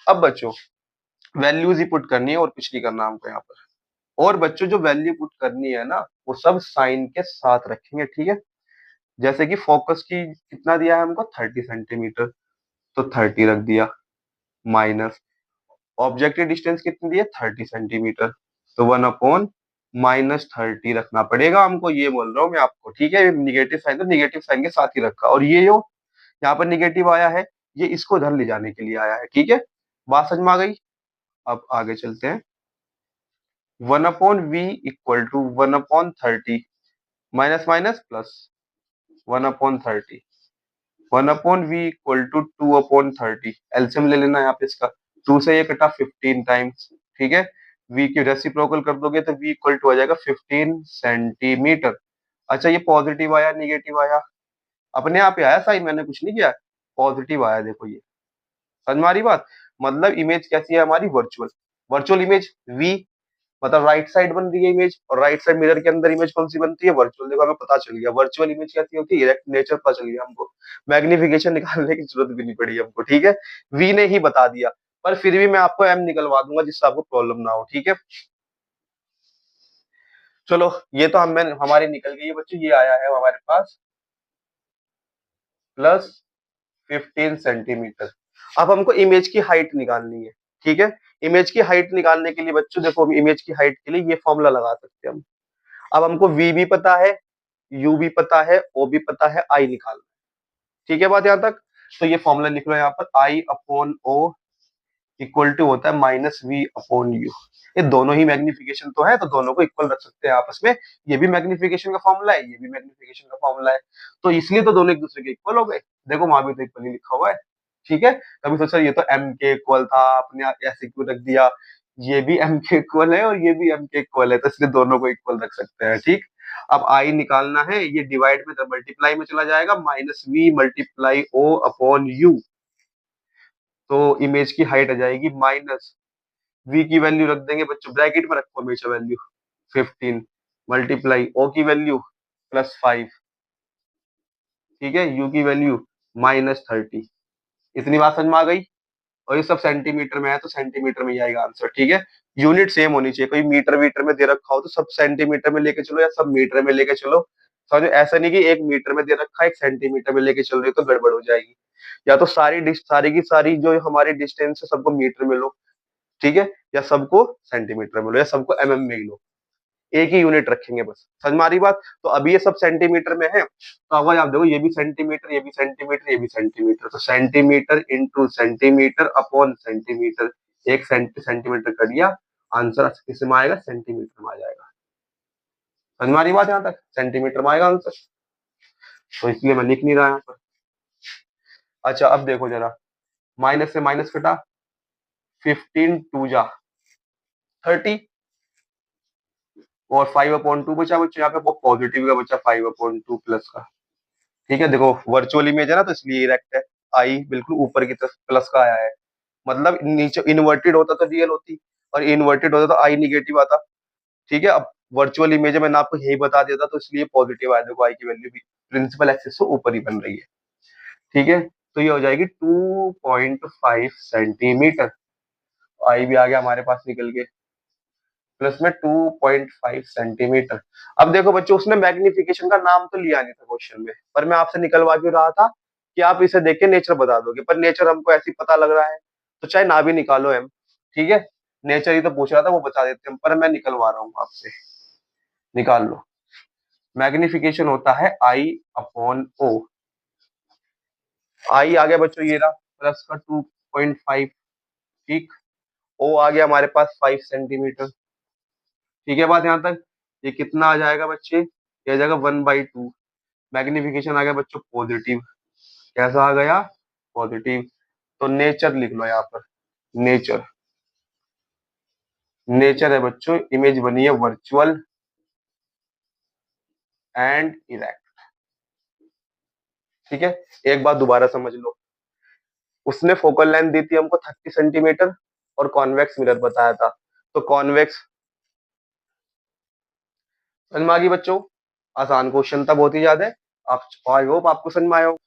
अब बच्चों वैल्यूज ही पुट करनी है और कुछ नहीं करना हमको यहाँ पर। और बच्चों जो वैल्यू पुट करनी है ना, वो सब साइन के साथ रखेंगे। ठीक है, जैसे कि फोकस की कितना दिया है हमको 30 सेंटीमीटर, तो 30 रख दिया, माइनस ऑब्जेक्ट की डिस्टेंस कितनी दी है 30 सेंटीमीटर, तो 1/-30 रखना पड़ेगा हमको, ये बोल रहा हूँ मैं आपको। ठीक है, निगेटिव साइन तो निगेटिव साइन के साथ ही रखा, और ये जो यहाँ पर निगेटिव आया है ये इसको इधर ले जाने के लिए आया है। ठीक है, बात समझ में आ गई? अब आगे चलते हैं। 1/v equal to 1/30 minus minus plus 1/30, 1/v equal to 2/30। LCM ले लेना यहाँ पे इसका, 2 से ये कटा 15 टाइम्स। ठीक है, v की रेसिप्रोकल कर दोगे तो v इक्वल टू आ जाएगा 15 सेंटीमीटर। अच्छा, ये पॉजिटिव आया निगेटिव आया, अपने आप ही आया साइन, मैंने कुछ नहीं किया, पॉजिटिव आया। देखो ये समझ में आ रही बात? मतलब इमेज कैसी है हमारी, वर्चुअल। वर्चुअल इमेज v, मतलब राइट साइड बन रही है इमेज, और राइट साइड मिरर के अंदर इमेज कौन सी बनती है, वर्चुअल। देखो हमें पता चल गया वर्चुअल इमेज कैसी होती है, नेचर पता चल गया हमको, मैग्निफिकेशन निकालने की जरूरत भी नहीं पड़ी हमको। ठीक है, वी ने ही बता दिया, पर फिर भी मैं आपको एम निकलवा दूंगा जिससे आपको प्रॉब्लम ना हो। ठीक है, चलो ये तो हमारी निकल गई है बच्चों, ये आया है हमारे पास प्लस 15 सेंटीमीटर। अब हमको इमेज की हाइट निकालनी है। ठीक है, इमेज की हाइट निकालने के लिए बच्चों देखो, इमेज की हाइट के लिए ये फॉर्मूला लगा सकते हैं हम। अब हमको v भी पता है, u भी पता है, o भी पता है, i निकालना। ठीक है बात यहाँ तक? तो ये फॉर्मूला लिख लो यहाँ पर, I/O इक्वल टू होता है -v/u। ये दोनों ही मैग्निफिकेशन तो है, तो दोनों को इक्वल रख सकते हैं आपस में। ये भी मैग्निफिकेशन का फॉर्मूला है, ये भी मैग्निफिकेशन का फॉर्मूला है, तो इसलिए तो दोनों एक दूसरे के इक्वल हो गए। देखो वहां भी तो इक्वल ही लिखा हुआ है। ठीक है, कभी सोचा ये तो m के इक्वल था, आपने ऐसे क्यों रख दिया, ये भी m के इक्वल है और ये भी m के इक्वल है, तो इसलिए दोनों को इक्वल रख सकते हैं। ठीक, अब i निकालना है, ये डिवाइड में मल्टीप्लाई में चला जाएगा, -v/o/u। तो इमेज की हाइट आ जाएगी माइनस, v की वैल्यू रख देंगे बच्चों, ब्रैकेट में रखो हमेशा वैल्यू, 15 मल्टीप्लाई o की वैल्यू +5। ठीक है, u की वैल्यू -30। इतनी बात समझ में आ गई? और ये सब सेंटीमीटर में है तो सेंटीमीटर में ही आएगा आंसर। ठीक है, यूनिट सेम होनी चाहिए, कोई मीटर वीटर में दे रखा हो तो सब सेंटीमीटर में लेके चलो या सब मीटर में लेके चलो। समझो, ऐसा नहीं कि एक मीटर में दे रखा है एक सेंटीमीटर में लेके चल रही हो तो गड़बड़ हो जाएगी। या तो सारी की सारी जो हमारी डिस्टेंस है सबको मीटर में लो, ठीक है, या सबको सेंटीमीटर में लो, या सबको एमएम में ही लो, एक ही यूनिट रखेंगे बस। समझ में आ रही बात? तो अभी ये सब सेंटीमीटर में है, तो अगर आप देखो ये भी सेंटीमीटर, ये भी सेंटीमीटर, ये भी सेंटीमीटर, तो centimetre into centimetre upon centimetre, एक सेंटीमीटर कर दिया, आंसर किस में आएगा, सेंटीमीटर में आ जाएगा। समझ में आ रही बात यहाँ तक? सेंटीमीटर में आएगा आंसर, तो इसलिए मैं लिख नहीं रहा यहाँ पर। अच्छा अब देखो जरा, माइनस से माइनस कटा, 15 2 जा 30, और 5/2 बचा बच्चों, यहाँ पे वो पॉजिटिव का बचा 5/2 प्लस का। ठीक है, देखो वर्चुअल इमेज है ना, तो इसलिए इरेक्ट है, आई बिल्कुल ऊपर की तरफ प्लस का आया है, मतलब नीचे इन्वर्टेड होता तो रियल होती, और इन्वर्टेड होता तो आई निगेटिव आता। ठीक है, अब वर्चुअल इमेज में मैंने आपको यही बता दिया था, तो इसलिए पॉजिटिव आया, देखो आई की वैल्यू भी प्रिंसिपल एक्सिस से ऊपर ही बन रही है। ठीक है, तो ये हो जाएगी 2.5 सेंटीमीटर, आई भी आ गया हमारे पास निकल के, प्लस में 2.5 सेंटीमीटर। अब देखो बच्चों, उसने मैग्निफिकेशन का नाम तो लिया नहीं था क्वेश्चन में, पर मैं आपसे निकलवा क्यों रहा था कि आप इसे देख के नेचर बता दोगे, पर नेचर हमको ऐसे ही पता लग रहा है, तो चाहे ना भी निकालो हम। ठीक है, नेचर ही तो पूछ रहा था, वो बता देते हैं, पर मैं निकलवा रहा हूँ आपसे, निकाल लो। मैग्निफिकेशन होता है आई अपॉन ओ। आई आ गया बच्चों ये रहा प्लस का 2.5, ठीक। ओ आ गया हमारे पास 5 सेंटीमीटर। ठीक है बात यहाँ तक। ये कितना आ जाएगा बच्चे, ये आ जाएगा 1/2। मैग्निफिकेशन आ गया बच्चों पॉजिटिव। कैसा आ गया, पॉजिटिव। तो नेचर लिख लो यहाँ पर, नेचर। नेचर है बच्चों, इमेज बनी है वर्चुअल एंड इरेक्ट। ठीक है, एक बात दोबारा समझ लो। उसने फोकल लेंथ दी थी हमको 30 सेंटीमीटर और कॉन्वेक्स मिरर बताया था। तो कॉन्वेक्स, समझ में आ गई बच्चों। आसान क्वेश्चन था बहुत ही ज्यादा। आप, आई होप आपको समझ में आया हो।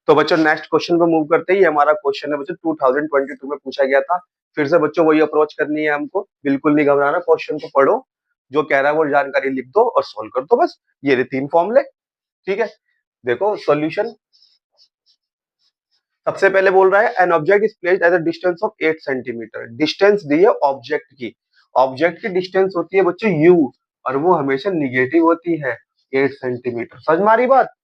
तो बच्चों नेक्स्ट क्वेश्चन पे मूव करते ही, हमारा क्वेश्चन है बच्चों 2022 में पूछा गया था। फिर से बच्चों वही अप्रोच करनी है हमको, बिल्कुल नहीं घबराना। क्वेश्चन को पढ़ो, जो कह रहा है वो जानकारी लिख दो और सॉल्व कर दो बस। ये रहे 3 फॉर्मूले। ठीक है, देखो सॉल्यूशन। सबसे पहले बोल रहा है an object is placed at a distance of 8 centimetre. Distance दी है ऑब्जेक्ट की। ऑब्जेक्ट की डिस्टेंस होती है बच्चों यू, और वो हमेशा निगेटिव होती है 8 सेंटीमीटर। समझ में आ रही बात।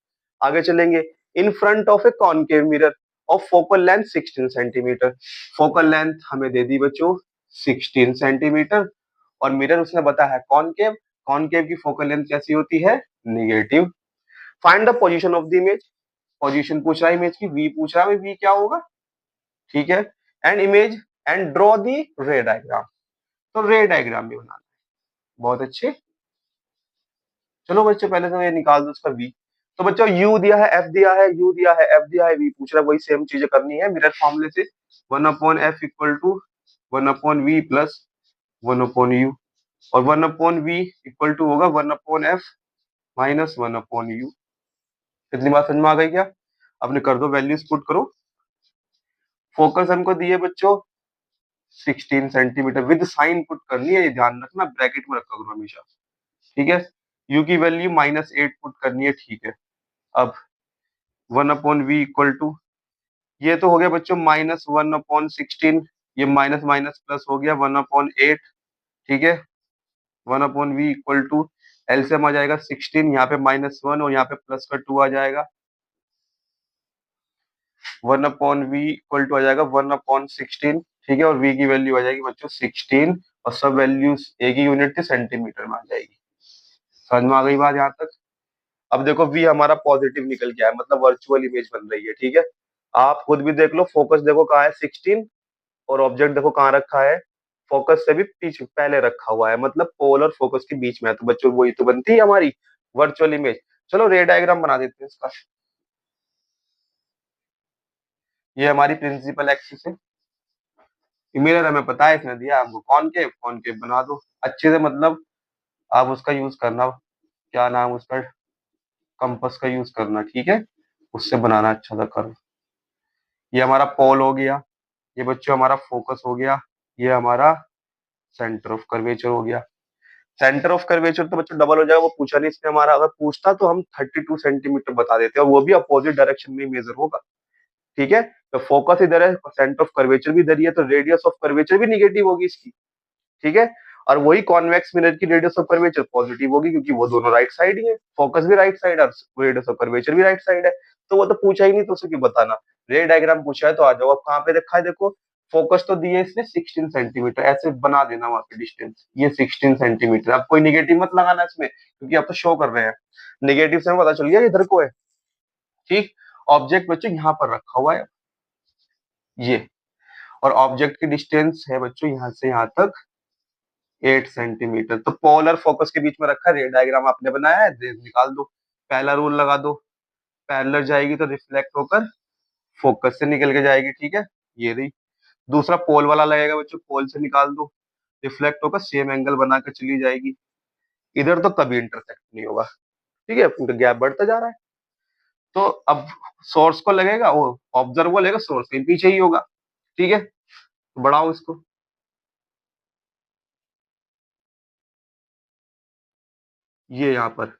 आगे चलेंगे। In front of A concave mirror of focal length 16 centimetre. Focal length हमें दे दी बच्चों 16 सेंटीमीटर, और मिरर उसने बताया है कॉनकेव। कॉनकेव की फोकल लेंथ कैसी होती है, negative. Find the position of the image. Position पूछ रहा है इमेज की, वी पूछ रहा है, वी क्या होगा। ठीक है, and image and draw the रे डायग्राम। तो रे डायग्राम भी बनाना है। बहुत अच्छे। चलो बच्चों पहले तो ये निकाल दो उसका वी। तो बच्चों यू दिया है, एफ दिया है, यू दिया है, एफ दिया है, वी पूछ रहा है। वही सेम चीजें करनी है मिरर फॉर्मूले से। 1/f equal to 1/v plus 1/u, और 1/v इक्वल टू होगा 1/f माइनस 1/u। कितनी बात समझ में आ गई क्या। आपने कर दो, वैल्यूज पुट करो। फोकस हमको दिए बच्चों 16 सेंटीमीटर, विद साइन पुट करनी है, ये ध्यान रखना, ब्रैकेट में रखा करो हमेशा। ठीक है, u की वैल्यू -8 पुट करनी है। ठीक है, अब 1/v इक्वल टू, ये तो हो गया बच्चों -1/16। ये माइनस माइनस प्लस हो गया 1/8। ठीक है, 1/v इक्वल टू, एलसीएम आ जाएगा 16, यहाँ पे -1 और यहाँ पे प्लस का 2 आ जाएगा। 1/v इक्वल टू आ जाएगा 1/16। ठीक है, और v की वैल्यू आ जाएगी बच्चों 16, और सब वैल्यूज एक ही यूनिट थी, सेंटीमीटर में आ जाएगी। समझ में आ गई बात यहाँ तक। अब देखो v हमारा पॉजिटिव निकल गया है, मतलब वर्चुअल इमेज बन रही है। ठीक है, आप खुद भी देख लो, फोकस देखो कहाँ है 16, और ऑब्जेक्ट देखो कहाँ रखा है, फोकस से भी पीछे पहले रखा हुआ है, मतलब पोल और फोकस के बीच में है। तो बच्चों वही तो बनती है हमारी वर्चुअल इमेज। चलो रे डायग्राम बना देते हैं इसका। ये हमारी प्रिंसिपल एक्सिस है। मिरर हमें पता है, इसने दिया हमको कॉनकेव, कॉनकेव बना दो अच्छे से। मतलब आप उसका यूज करना, क्या नाम उसका, कंपास का यूज करना। ठीक है, उससे बनाना अच्छा सा कर्व। ये हमारा पोल हो गया, ये बच्चों हमारा फोकस हो गया, ये हमारा सेंटर ऑफ कर्वेचर हो गया। सेंटर ऑफ कर्वेचर तो बच्चों डबल हो जाएगा, वो पूछा नहीं इसने हमारा। अगर पूछता तो हम 32 सेंटीमीटर बता देते, और वो भी अपोजिट डायरेक्शन में मेजर होगा। ठीक है, तो फोकस इधर है, सेंटर ऑफ कर्वेचर भी इधर ही है, तो रेडियस ऑफ कर्वेचर भी निगेटिव होगी इसकी। ठीक है, और वही कॉन्वेक्स मिरर की रेडियस ऑफ कर्वेचर पॉजिटिव होगी, क्योंकि वो दोनों राइट साइड ही है, फोकस भी राइट साइड और रेडियस ऑफ कर्वेचर भी राइट साइड है। तो वो तो पूछा ही नहीं, तो उसे क्यों बताना। रे डायग्राम पूछा है तो आ जाओ। अब कहाँ पे रखा है देखो, फोकस तो दिए इसने 16 सेंटीमीटर, ऐसे बना देना वहां पे डिस्टेंस, ये 16 सेंटीमीटर। अब कोई निगेटिव मत लगाना इसमें, क्योंकि आप तो शो कर रहे हैं। निगेटिव से हमें पता चल गया इधर को है। ठीक, ऑब्जेक्ट बच्चों यहाँ पर रखा हुआ है ये, और ऑब्जेक्ट की डिस्टेंस है बच्चों यहाँ से यहाँ तक 8 सेंटीमीटर। तो पोलर फोकस के बीच में रखा, रेड डायग्राम आपने बनाया है, रेज निकाल दो। पहला रूल लगा दो, पैरेलल जाएगी तो रिफ्लेक्ट होकर फोकस से निकल के जाएगी। ठीक है, ये रही। दूसरा पोल वाला लगेगा बच्चों, पोल से निकाल दो, रिफ्लेक्ट होकर सेम एंगल बनाकर चली जाएगी। इधर तो कभी इंटरसेक्ट नहीं होगा। ठीक है, उनका गैप बढ़ता जा रहा है। तो अब सोर्स को लगेगा, वो ऑब्जर्व को लगेगा, सोर्स के पीछे ही होगा। ठीक है, तो बढ़ाओ इसको। ये यहाँ पर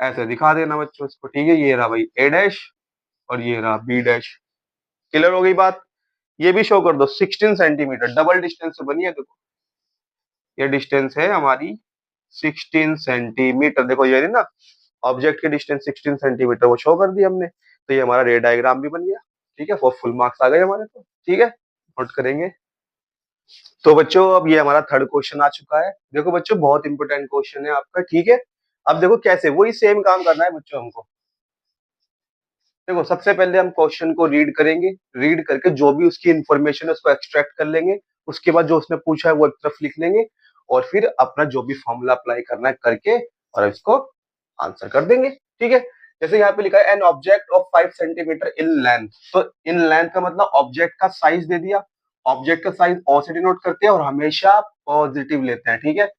ऐसे दिखा देना बच्चों इसको। ठीक है, ये रहा भाई ए डैश, और ये रहा बी डैश। क्लियर हो गई बात। ये भी शो कर दो 16 सेंटीमीटर, डबल डिस्टेंस से बनी है। देखो ये डिस्टेंस है हमारी 16 सेंटीमीटर। देखो ये ना, ऑब्जेक्ट की डिस्टेंस 16 सेंटीमीटर वो शो कर दी हमने, तो ये हमारा रे डायग्राम भी बन गया। ठीक है, वो फुल मार्क्स आ गए हमारे को। ठीक है, नोट करेंगे। तो बच्चों अब ये हमारा थर्ड क्वेश्चन आ चुका है। देखो बच्चों, बहुत इंपॉर्टेंट क्वेश्चन है आपका। ठीक है, अब देखो कैसे वही सेम काम करना है बच्चों हमको। देखो सबसे पहले हम क्वेश्चन को रीड करेंगे, रीड करके जो भी उसकी इंफॉर्मेशन है उसको एक्सट्रैक्ट कर लेंगे। उसके बाद जो उसने पूछा है वो एक तरफ लिख लेंगे, और फिर अपना जो भी फॉर्मूला अप्लाई करना है करके और इसको आंसर कर देंगे। ठीक है, जैसे यहाँ पे लिखा है an object of 5 centimetre in length. तो इन लेंथ का मतलब ऑब्जेक्ट का साइज दे दिया। ऑब्जेक्ट का साइज ओ से डिनोट करते हैं और हमेशा पॉजिटिव लेते हैं। ठीक है,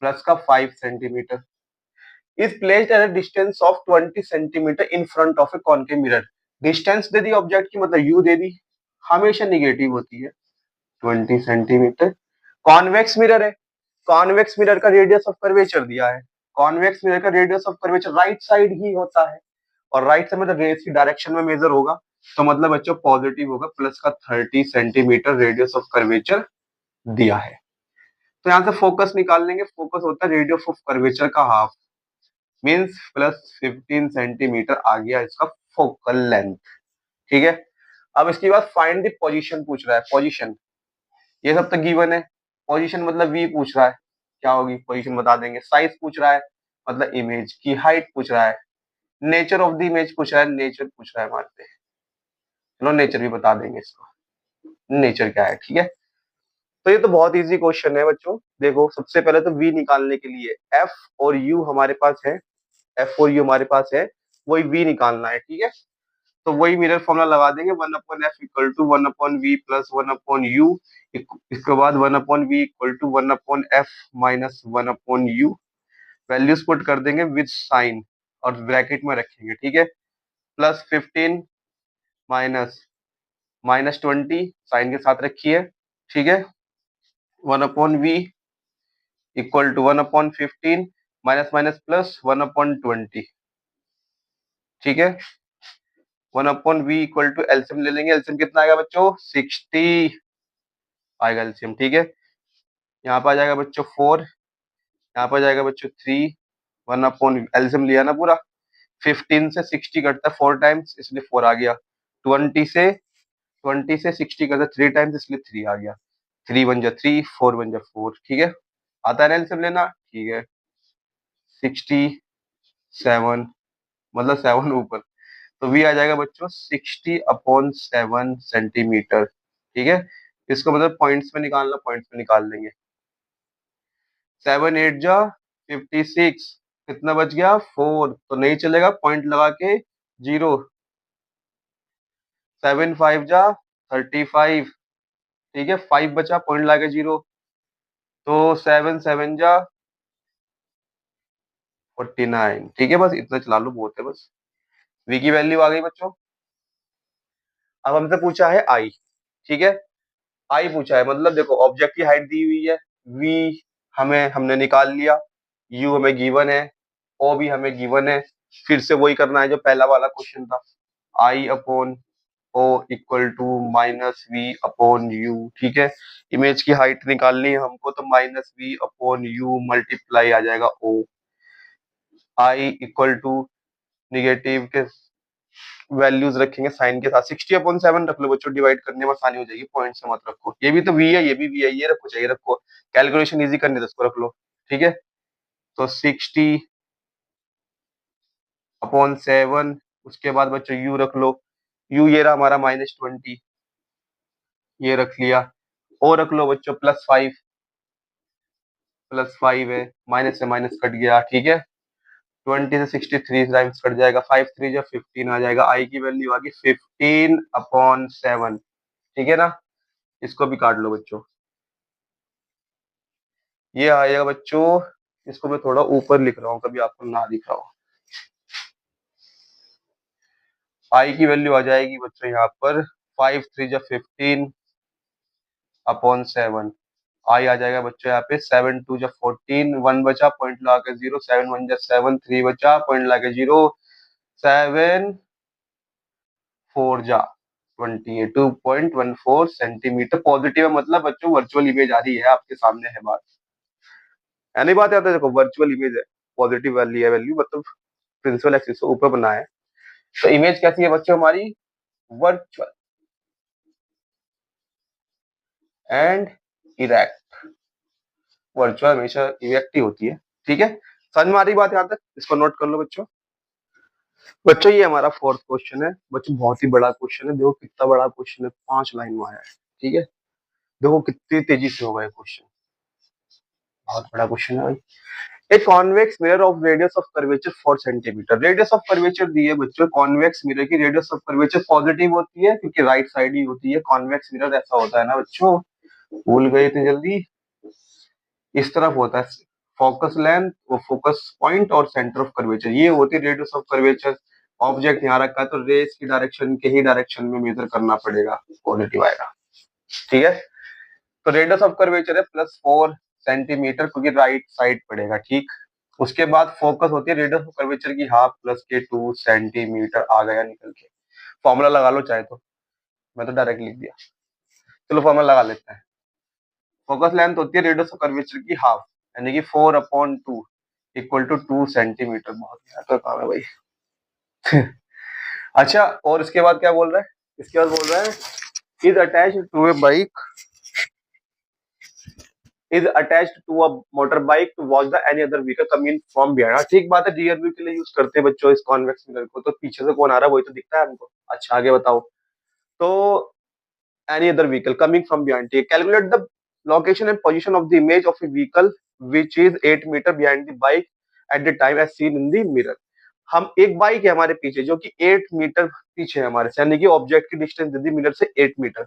प्लस का 5 centimetre is placed at a distance of 20 centimetre in front of A concave mirror. Distance दे दी ऑब्जेक्ट की, मतलब यू दे दी, हमेशा निगेटिव होती है 20 सेंटीमीटर। कॉन्वेक्स मिरर है, कॉन्वेक्स मिरर का रेडियस ऑफ कर्वेचर दिया है। कॉन्वेक्स मिरर का radius of curvature right side ही होता है, और राइट साइड मतलब रेस की डायरेक्शन में मेजर होगा, तो मतलब बच्चों पॉजिटिव होगा, प्लस का 30 सेंटीमीटर रेडियस ऑफ कर्वेचर दिया है। तो यहाँ से फोकस निकाल लेंगे, फोकस होता है रेडियस ऑफ कर्वेचर का हाफ, मीन्स प्लस 15 सेंटीमीटर आ गया इसका फोकल लेंथ। ठीक है, अब इसके बाद फाइंड द पोजीशन पूछ रहा है। पोजीशन ये सब तो गिवन है, पोजीशन मतलब वी पूछ रहा है, क्या होगी पोजीशन बता देंगे। साइज पूछ रहा है, मतलब इमेज की हाइट पूछ रहा है। नेचर ऑफ द इमेज पूछ रहा है, नेचर पूछ रहा है हमारे पे। चलो नेचर भी बता देंगे इसको, नेचर क्या है। ठीक है, तो ये तो बहुत इजी क्वेश्चन है बच्चों। देखो सबसे पहले तो वी निकालने के लिए एफ और यू हमारे पास है, एफ और यू हमारे पास है, वही वी निकालना है। ठीक है, तो वही मिरर फॉर्मूला लगा देंगे, 1/f equal to 1/v plus 1/u। इसके बाद 1/v equal to 1/f minus 1/u। Values put कर देंगे विद साइन और ब्रैकेट में रखेंगे। ठीक है, प्लस 15 माइनस -20 साइन के साथ रखिए। ठीक है, 1/v equal to 1/15 minus minus plus 1/20। ठीक है, 1/v इक्वल टू एलसीएम ले लेंगे। एलसीएम कितना आएगा बच्चों, 60 आएगा एलसीएम। ठीक है, यहाँ पर आ जाएगा बच्चों 4, यहाँ पर जाएगा बच्चों 3, 1/, एलसीएम लिया ना पूरा। 15 से 60 कटता है 4 टाइम्स, इसलिए 4 आ गया। 20 से 60 करता है 3 टाइम्स, इसलिए 3 आ गया। 3 बन जा 3, 4 बन जा 4। ठीक है, आता है ना एलसीएम लेना। ठीक है, 67, मतलब 7 ऊपर, तो वी आ जाएगा बच्चों 60/7 सेंटीमीटर। ठीक है, इसको मतलब पॉइंट्स में निकालना, पॉइंट्स में निकाल लेंगे। 7 8 जा 56, कितना बच गया 4, तो नहीं चलेगा, पॉइंट लगा के 0। 7 5 जा 35, ठीक है, 5 बचा, पॉइंट लगा के 0, तो 7 7 जा 49। ठीक है, बस इतना चला लो, बहुत है बस। वी की वैल्यू आ गई बच्चों। अब हमसे पूछा है आई। ठीक है, आई पूछा है, मतलब देखो ऑब्जेक्ट की हाइट दी हुई है, वी हमने निकाल लिया, यू हमें गिवन है, ओ भी हमें गिवन है। फिर से वही करना है जो पहला वाला क्वेश्चन था, I upon O equal to minus V upon U. ठीक है, इमेज की हाइट निकालनी है हमको, तो minus V upon U multiply आ जाएगा O. I equal to negative के वैल्यूज रखेंगे साइन के साथ, 60/7 रख लो बच्चों, डिवाइड करने में आसानी हो जाएगी, पॉइंट से मत रखो। ये भी तो वी है, ये भी वी है, ये रखो, चाहिए रखो, कैलकुलेशन इजी करने इसको रख लो। ठीक है, तो 60/7, उसके बाद बच्चों यू रख लो, यू ये रहा हमारा -20, ये रख लिया। ओ रख लो बच्चों +5, +5 है, माइनस से माइनस कट गया। ठीक है, 20 से 63 टाइम्स कट जाएगा, 5 3 जो 15 आ जाएगा। आई की वैल्यू आ गई 15/7। ठीक है ना, इसको भी काट लो बच्चों। ये आएगा बच्चों, इसको मैं थोड़ा ऊपर लिख रहा हूँ, कभी आपको ना दिख रहा हो। आई की वैल्यू आ जाएगी बच्चों यहाँ पर 5 3 जो 15/7। आई आ जाएगा बच्चों यहाँ पे 7 2 जो 14, 1 बचा, पॉइंट लगा के 0, 7 1 जो 7, 3 बचा, पॉइंट लगा के 0, 7 4 जा 22.14 सेंटीमीटर। पॉजिटिव है, मतलब बच्चों वर्चुअल इमेज आ रही है आपके सामने है बात। यानी बात याद है, देखो वर्चुअल इमेज है, पॉजिटिव वैल्यू है, वैल्यू मतलब प्रिंसिपल एक्सिस से ऊपर बना है। तो इमेज कैसी है बच्चों हमारी, वर्चुअल एंड इरेक्ट। वर्चुअल हमेशा इरेक्ट ही होती है, ठीक है। समझ में आ रही बात यहाँ तक, इसको नोट कर लो बच्चों। बच्चों ये हमारा फोर्थ क्वेश्चन है बच्चों, बहुत ही बड़ा क्वेश्चन है, देखो कितना बड़ा क्वेश्चन है, 5 लाइन में आया है, ठीक है। देखो कितनी तेजी से होगा ये क्वेश्चन, बहुत बड़ा क्वेश्चन है भाई। A convex mirror of radius of curvature 4 centimetre, radius of curvature दी है बच्चों, कॉन्वेक्स मिरर की रेडियस ऑफ कर्वेचर पॉजिटिव होती है क्योंकि राइट साइड ही होती है, कॉन्वेक्स मिरर ऐसा होता है ना बच्चों, भूल गए इतनी जल्दी, इस तरफ होता है फोकस लेंथ, वो फोकस पॉइंट और सेंटर ऑफ कर्वेचर, ये होती है रेडियस ऑफ कर्वेचर। ऑब्जेक्ट यहाँ रखा है तो रेस की डायरेक्शन के ही डायरेक्शन में मेजर करना पड़ेगा, पॉजिटिव आएगा, ठीक है। तो रेडियस ऑफ कर्वेचर है +4 सेंटीमीटर क्योंकि राइट साइड पड़ेगा, ठीक। उसके बाद फोकस होती है रेडियस ऑफ कर्वेचर की हाफ +2 सेंटीमीटर, आ गया निकल के। फॉर्मूला लगा लो चाहे तो, मैं तो डायरेक्ट लिख दिया, चलो फॉर्मूला लगा लेते हैं। फोकस लेंथ होती है रेडियस ऑफ कर्वेचर की हाफ, यानी कि 4/2 इक्वल टू 2 सेंटीमीटर, बहुत ज्यादा तो काम है भाई। अच्छा, और इसके बाद क्या बोल रहा है, इसके बाद बोल रहा है is attach to a bike, is attached to a motorbike to watch the any other vehicle coming from behind। हाँ ठीक बात है, रियर व्यू के लिए यूज करते हैं बच्चों इस कॉन्वेक्स मिरर को, तो पीछे से कौन आ रहा है वही तो दिखता है हमको। अच्छा आगे बताओ, तो any other vehicle coming from behind, ठीक है। Calculate the location and position of the image of a vehicle which is 8 meter behind the bike at the time as seen in the mirror। हम एक bike है हमारे पीछे जो कि 8 metre पीछे है हमारे से, यानी कि ऑब्जेक्ट की डिस्टेंस दे दी मिरर से 8 मीटर।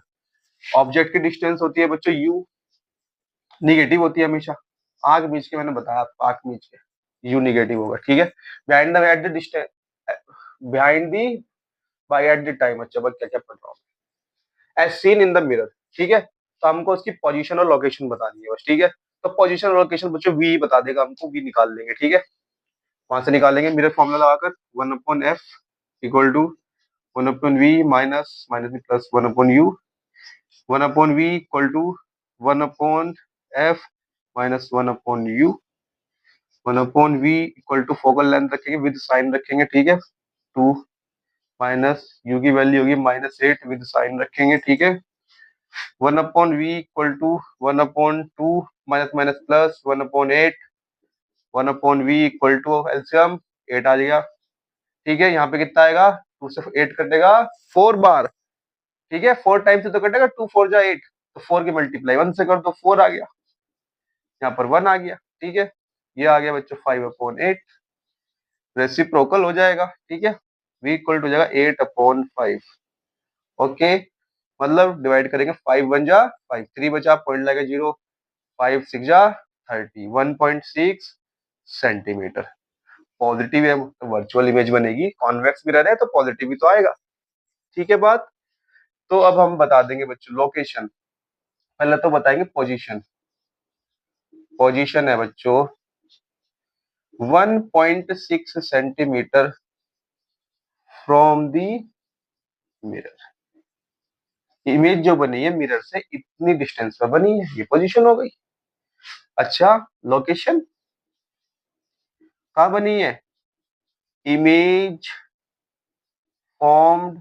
ऑब्जेक्ट की डिस्टेंस होती है बच्चों यू, निगेटिव होती है हमेशा, आग मीच के मैंने बताया आपको, आग मीच के यू निगेटिव होगा, ठीक है। Behind the at the distance, behind the by at the time, अच्छा बस क्या क्या पढ़ रहा हूँ, as seen in the mirror, ठीक है। तो हमको उसकी पोजीशन और लोकेशन बतानी है बस, ठीक है। तो पोजीशन और लोकेशन बच्चों वी बता देगा हमको, वी निकाल लेंगे, ठीक है। वहां से निकालेंगे मिरर फॉर्मूला लगाकर, 1/f equal to 1/v minus minus में plus 1/u, 1/v equal to 1/f minus 1/u, 1/v equal to focal length रखेंगे विद साइन रखेंगे, ठीक है। 2 माइनस यू की वैल्यू होगी -8 विद साइन रखेंगे, ठीक है। 1/v equal to 1/2 minus minus plus 1/8, 1/v equal to LCM 8 आ जाएगा, ठीक है। यहाँ पे कितना आएगा, 2 से 8 कटेगा 4 बार, ठीक है। 4 टाइम से तो कटेगा, 2 4 जा 8, तो 4 की मल्टीप्लाई 1 से कर दो 4 आ गया, यहाँ पर 1 आ गया, ठीक है। ये आ गया बच्चों 5/8, रेसिप्रोकल हो जाएगा, ठीक है। v इक्वल टू हो जाएगा 8/5, ओके। मतलब डिवाइड करेंगे, 5 1 जा 5, 3 बचा, पॉइंट लगेगा 0, 5 6 जा 30, 1.6 सेंटीमीटर। पॉजिटिव है तो वर्चुअल इमेज बनेगी, कॉन्वेक्स भी रह रहे हैं तो पॉजिटिव ही तो आएगा, ठीक है बात। तो अब हम बता देंगे बच्चों लोकेशन, पहले तो बताएंगे पोजीशन। पोजीशन है बच्चों 1.6 centimetre from the mirror, image जो बनी है मिरर से इतनी डिस्टेंस पर बनी है, ये पोजीशन हो गई। अच्छा, लोकेशन कहाँ बनी है, इमेज फॉर्म्ड,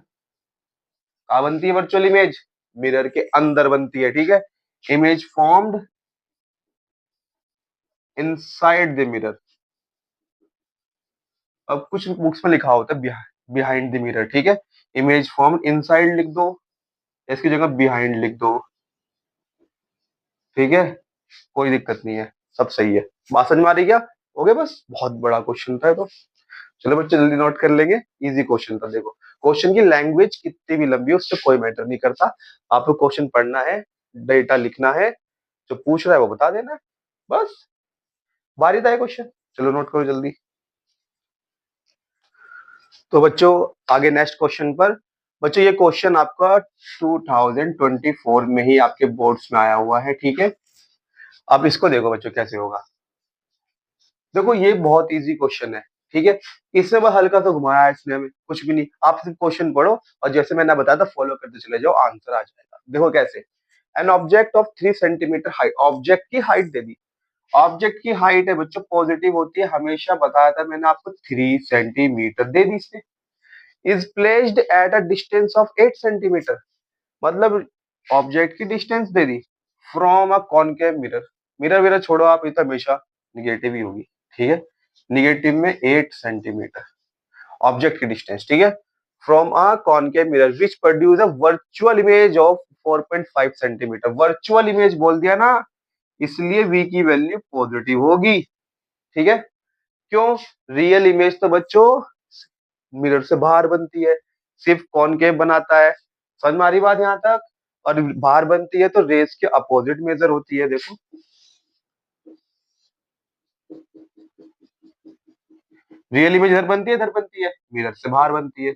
कहाँ बनती है वर्चुअल इमेज, मिरर के अंदर बनती है, ठीक है। Image formed inside the mirror, अब कुछ बुक्स में लिखा होता है बिहाइंड द मिरर, ठीक है। इमेज फॉर्म्ड इनसाइड लिख दो, इसकी जगह बिहाइंड लिख दो, ठीक है। कोई दिक्कत नहीं है, सब सही है, बात समझ में आ रही क्या, हो गया बस, बहुत बड़ा क्वेश्चन था ये तो। चलो बच्चे जल्दी नोट कर लेंगे, इजी क्वेश्चन था। देखो क्वेश्चन की लैंग्वेज कितनी भी लंबी हो उससे कोई मैटर नहीं करता, आपको क्वेश्चन पढ़ना है, डेटा लिखना है, जो पूछ रहा है वो बता देना है, बस। बारी था क्वेश्चन, चलो नोट करो जल्दी। तो बच्चों आगे नेक्स्ट क्वेश्चन पर, बच्चों ये क्वेश्चन आपका 2024 में ही आपके बोर्ड्स में आया हुआ है, ठीक है। अब इसको देखो बच्चों कैसे होगा, देखो ये बहुत इजी क्वेश्चन है, ठीक है। इसमें बस हल्का सा घुमाया है इसने हमें, कुछ भी नहीं, आप सिर्फ क्वेश्चन पढ़ो और जैसे मैंने बताया था फॉलो करते चले जाओ, आंसर आ जाएगा। देखो कैसे, an object of 3 centimetre height, object की हाइट दे दी, ऑब्जेक्ट की हाइट है बच्चों पॉजिटिव होती है हमेशा, बताया था मैंने आपको 3 सेंटीमीटर दे दी इसने। Is placed at a distance of 8 centimetre, मतलब ऑब्जेक्ट की डिस्टेंस दे दी from a concave mirror. Mirror विरर छोड़ो आप, ये तो हमेशा निगेटिव ही होगी, ठीक है। निगेटिव में 8 सेंटीमीटर ऑब्जेक्ट की डिस्टेंस, ठीक है, from a concave mirror which produce a virtual image of 4.5 centimetre. Virtual image बोल दिया ना, इसलिए v की वैल्यू पॉजिटिव होगी, ठीक है। क्यों? रियल इमेज तो बच्चों मिरर से बाहर बनती है, सिर्फ कॉनकेव बनाता है। समझ में आ रही बात यहाँ तक? और बाहर बनती है तो रेस के अपोजिट मेजर होती है, देखो। रियल इमेज इधर बनती है, इधर बनती है, मिरर से बाहर बनती है,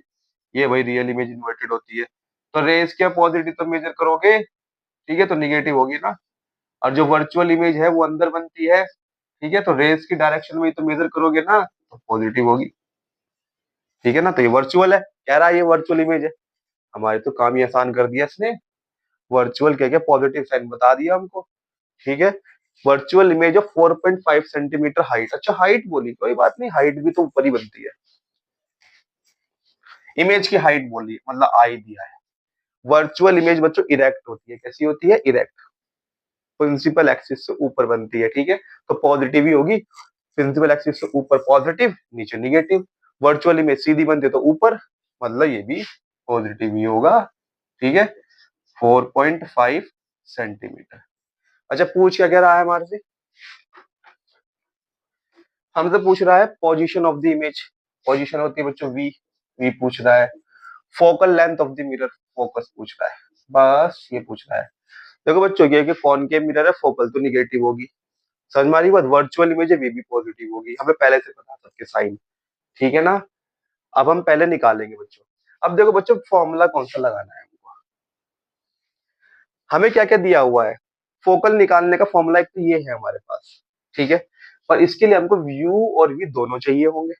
ये भाई रियल इमेज इन्वर्टेड होती है। तो रेस के अपोजिट तो मेजर करोगे, ठीक है, तो निगेटिव होगी ना। और जो वर्चुअल इमेज है वो अंदर बनती है, ठीक है, तो रेस की डायरेक्शन में तो मेजर करोगे ना, तो पॉजिटिव होगी, ठीक है ना। तो ये वर्चुअल है, कह रहा है ये वर्चुअल इमेज है। हमारे तो काम ही आसान कर दिया इसने, वर्चुअल कह के पॉजिटिव साइन बता दिया हमको, ठीक है। Virtual image of 4.5 centimetre height, अच्छा हाइट बोली, कोई बात नहीं, हाइट भी तो ऊपर ही बनती है। इमेज की हाइट बोली मतलब आई दिया है। वर्चुअल इमेज बच्चों इरेक्ट होती है, कैसी होती है? इरेक्ट, प्रिंसिपल एक्सिस से ऊपर बनती है, ठीक है, तो पॉजिटिव ही होगी। प्रिंसिपल एक्सिस से ऊपर पॉजिटिव, नीचे निगेटिव। वर्चुअल इमेज सीधी बनती है तो ऊपर, मतलब ये भी पॉजिटिव ही होगा, ठीक है। 4.5 सेंटीमीटर। अच्छा पूछ क्या कह रहा है हमारे से? हमसे पूछ रहा है position of the image. Position होती है बच्चों वी, वी पूछ रहा है। Focal length of the mirror, focus पूछ रहा है, बस ये पूछ रहा है। देखो बच्चों ये कि कॉनकेव मिरर है, फोकल तो निगेटिव होगी, समझ में आ रही बात। वर्चुअल इमेज है, वी भी पॉजिटिव होगी, हमें पहले से पता सबके साइन, ठीक है ना। अब हम पहले निकालेंगे बच्चों। अब देखो बच्चों फॉर्मूला कौन सा लगाना है हमको, हमें क्या क्या दिया हुआ है। फोकल निकालने का फॉर्मूला एक तो ये है हमारे पास, ठीक है, पर इसके लिए हमको यू और वी दोनों चाहिए होंगे।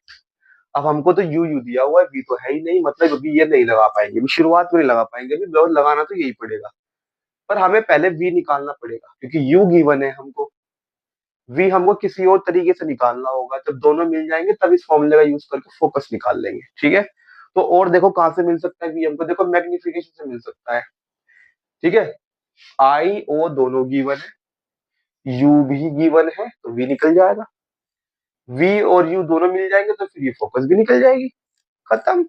अब हमको तो यू दिया हुआ है, वी तो है ही नहीं, मतलब अभी ये नहीं लगा पाएंगे, अभी शुरुआत में नहीं लगा पाएंगे, अभी लगाना तो यही पड़ेगा। पर हमें पहले वी निकालना पड़ेगा क्योंकि यू गिवन है हमको, वी हमको किसी और तरीके से निकालना होगा। जब दोनों मिल जाएंगे तब इस फॉर्मूले का यूज करके फोकस निकाल लेंगे, ठीक है। तो और देखो कहां से मिल सकता है वी हमको, देखो मैग्निफिकेशन से मिल सकता है, ठीक है। आई ओ दोनों गिवन है, यू भी गिवन है, तो वी निकल जाएगा। वी और यू दोनों मिल जाएंगे तो फिर ये फोकस भी निकल जाएगी, खत्म,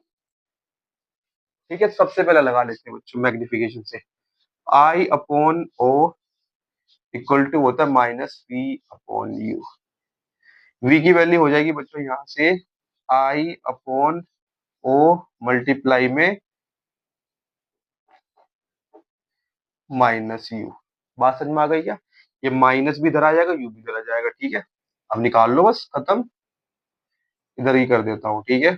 ठीक है। सबसे पहले लगा लेते हैं बच्चों मैग्निफिकेशन से, I upon O equal to होता है minus V upon U. V की वैल्यू हो जाएगी बच्चों यहाँ से आई अपॉन ओ मल्टीप्लाई में माइनस यू। बात समझ में आ गई क्या? ये माइनस भी इधर आ जाएगा, यू भी इधर आ जाएगा, ठीक है। अब निकाल लो बस, खत्म। इधर ही कर देता हूँ, ठीक है।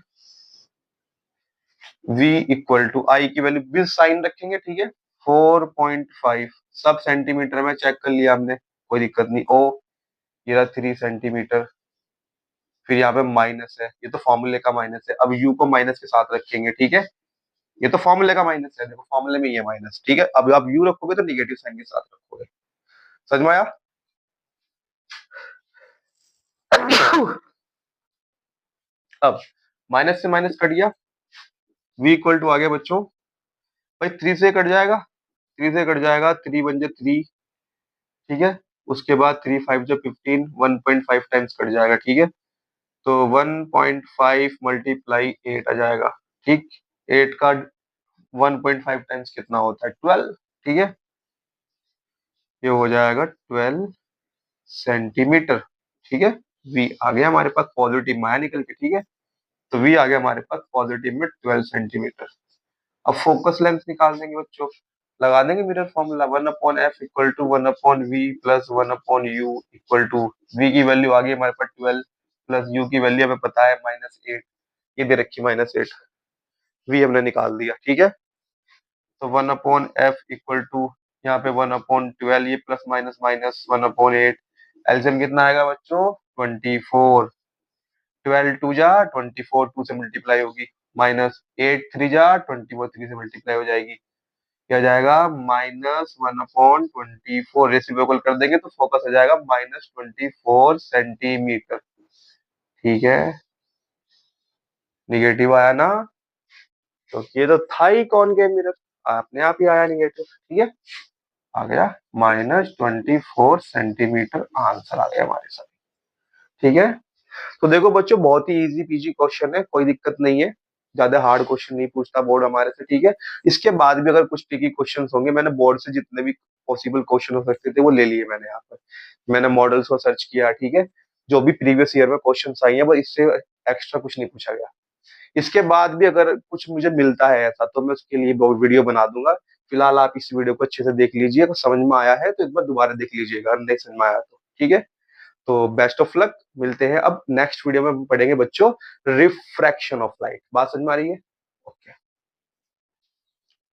v इक्वल टू आई की वैल्यू भी साइन रखेंगे, ठीक है। 4.5 सब सेंटीमीटर में चेक कर लिया हमने, कोई दिक्कत नहीं। ओ ये रहा 3 सेंटीमीटर, फिर यहाँ पे माइनस है, ये तो फॉर्मूले का माइनस है, अब u को माइनस के साथ रखेंगे, ठीक है। ये तो फॉर्मूले का माइनस है, देखो फॉर्मूले में ये माइनस, ठीक है। अब आप u रखोगे तो निगेटिव साइन के साथ रखोगे, समझ में आया? अब माइनस से माइनस कट गया, v इक्वल टू आ गया बच्चों, भाई 3 से कट जाएगा, 3 से कट जाएगा, 3 बन जाए 3, ठीक है। उसके बाद 3 5 जो 15, 1.5 टाइम्स कट जाएगा, ठीक है। तो 1.5 मल्टीप्लाई 8 आ जाएगा, ठीक। 8 का 1.5 टाइम्स कितना होता है? 12, ठीक है। ये हो जाएगा 12 सेंटीमीटर, ठीक है। वी आ गया हमारे पास पॉजिटिव माया निकल के, ठीक है। तो वी आ गया हमारे पास पॉजिटिव में 12 सेंटीमीटर। अब फोकस लेंथ निकाल देंगे बच्चों, लगा देंगे mirror formula, 1/f equal to 1/v plus 1/u equal to, v की वैल्यू आ गई हमारे पास 12 प्लस u की वैल्यू हमें पता है -8, ये दे रखी -8, v हमने निकाल दिया, ठीक है। तो 1/f इक्वल टू यहाँ पे 1/12, ये प्लस माइनस माइनस 1/8, एलसीएम कितना आएगा बच्चों? 24। 12 टू जा 24, 2 से मल्टीप्लाई होगी, -8 3 जा 24, 3 से मल्टीप्लाई हो जाएगी। क्या जाएगा, -1/24, रेसिप्रोकल कर देंगे तो फोकस आ जाएगा -24 सेंटीमीटर। ठीक है, निगेटिव आया ना, तो ये तो था ही कौन के मिरर, अपने आप ही आया निगेटिव। ठीक है, आ गया -24 सेंटीमीटर, आंसर आ गया हमारे साथ। ठीक है, तो देखो बच्चों, बहुत ही इजी पीजी क्वेश्चन है, कोई दिक्कत नहीं है, ज्यादा हार्ड क्वेश्चन नहीं पूछता बोर्ड हमारे से। ठीक है, इसके बाद भी अगर कुछ ट्रिकी क्वेश्चन होंगे, मैंने बोर्ड से जितने भी पॉसिबल क्वेश्चन हो सकते थे वो ले लिए मैंने यहाँ पर। मैंने मॉडल्स को सर्च किया। ठीक है, जो भी प्रीवियस ईयर में क्वेश्चन आई है, बस इससे एक्स्ट्रा कुछ नहीं पूछा गया। इसके बाद भी अगर कुछ मुझे मिलता है ऐसा, तो मैं उसके लिए वीडियो बना दूंगा। फिलहाल आप इस वीडियो को अच्छे से देख लीजिए, अगर समझ में आया है तो एक बार दोबारा देख लीजिएगा, अगर नहीं समझ में आया तो। ठीक है, तो बेस्ट ऑफ लक, मिलते हैं अब नेक्स्ट वीडियो में। हम पढ़ेंगे बच्चों रिफ्रैक्शन ऑफ लाइट। बात समझ में आ रही है? ओके।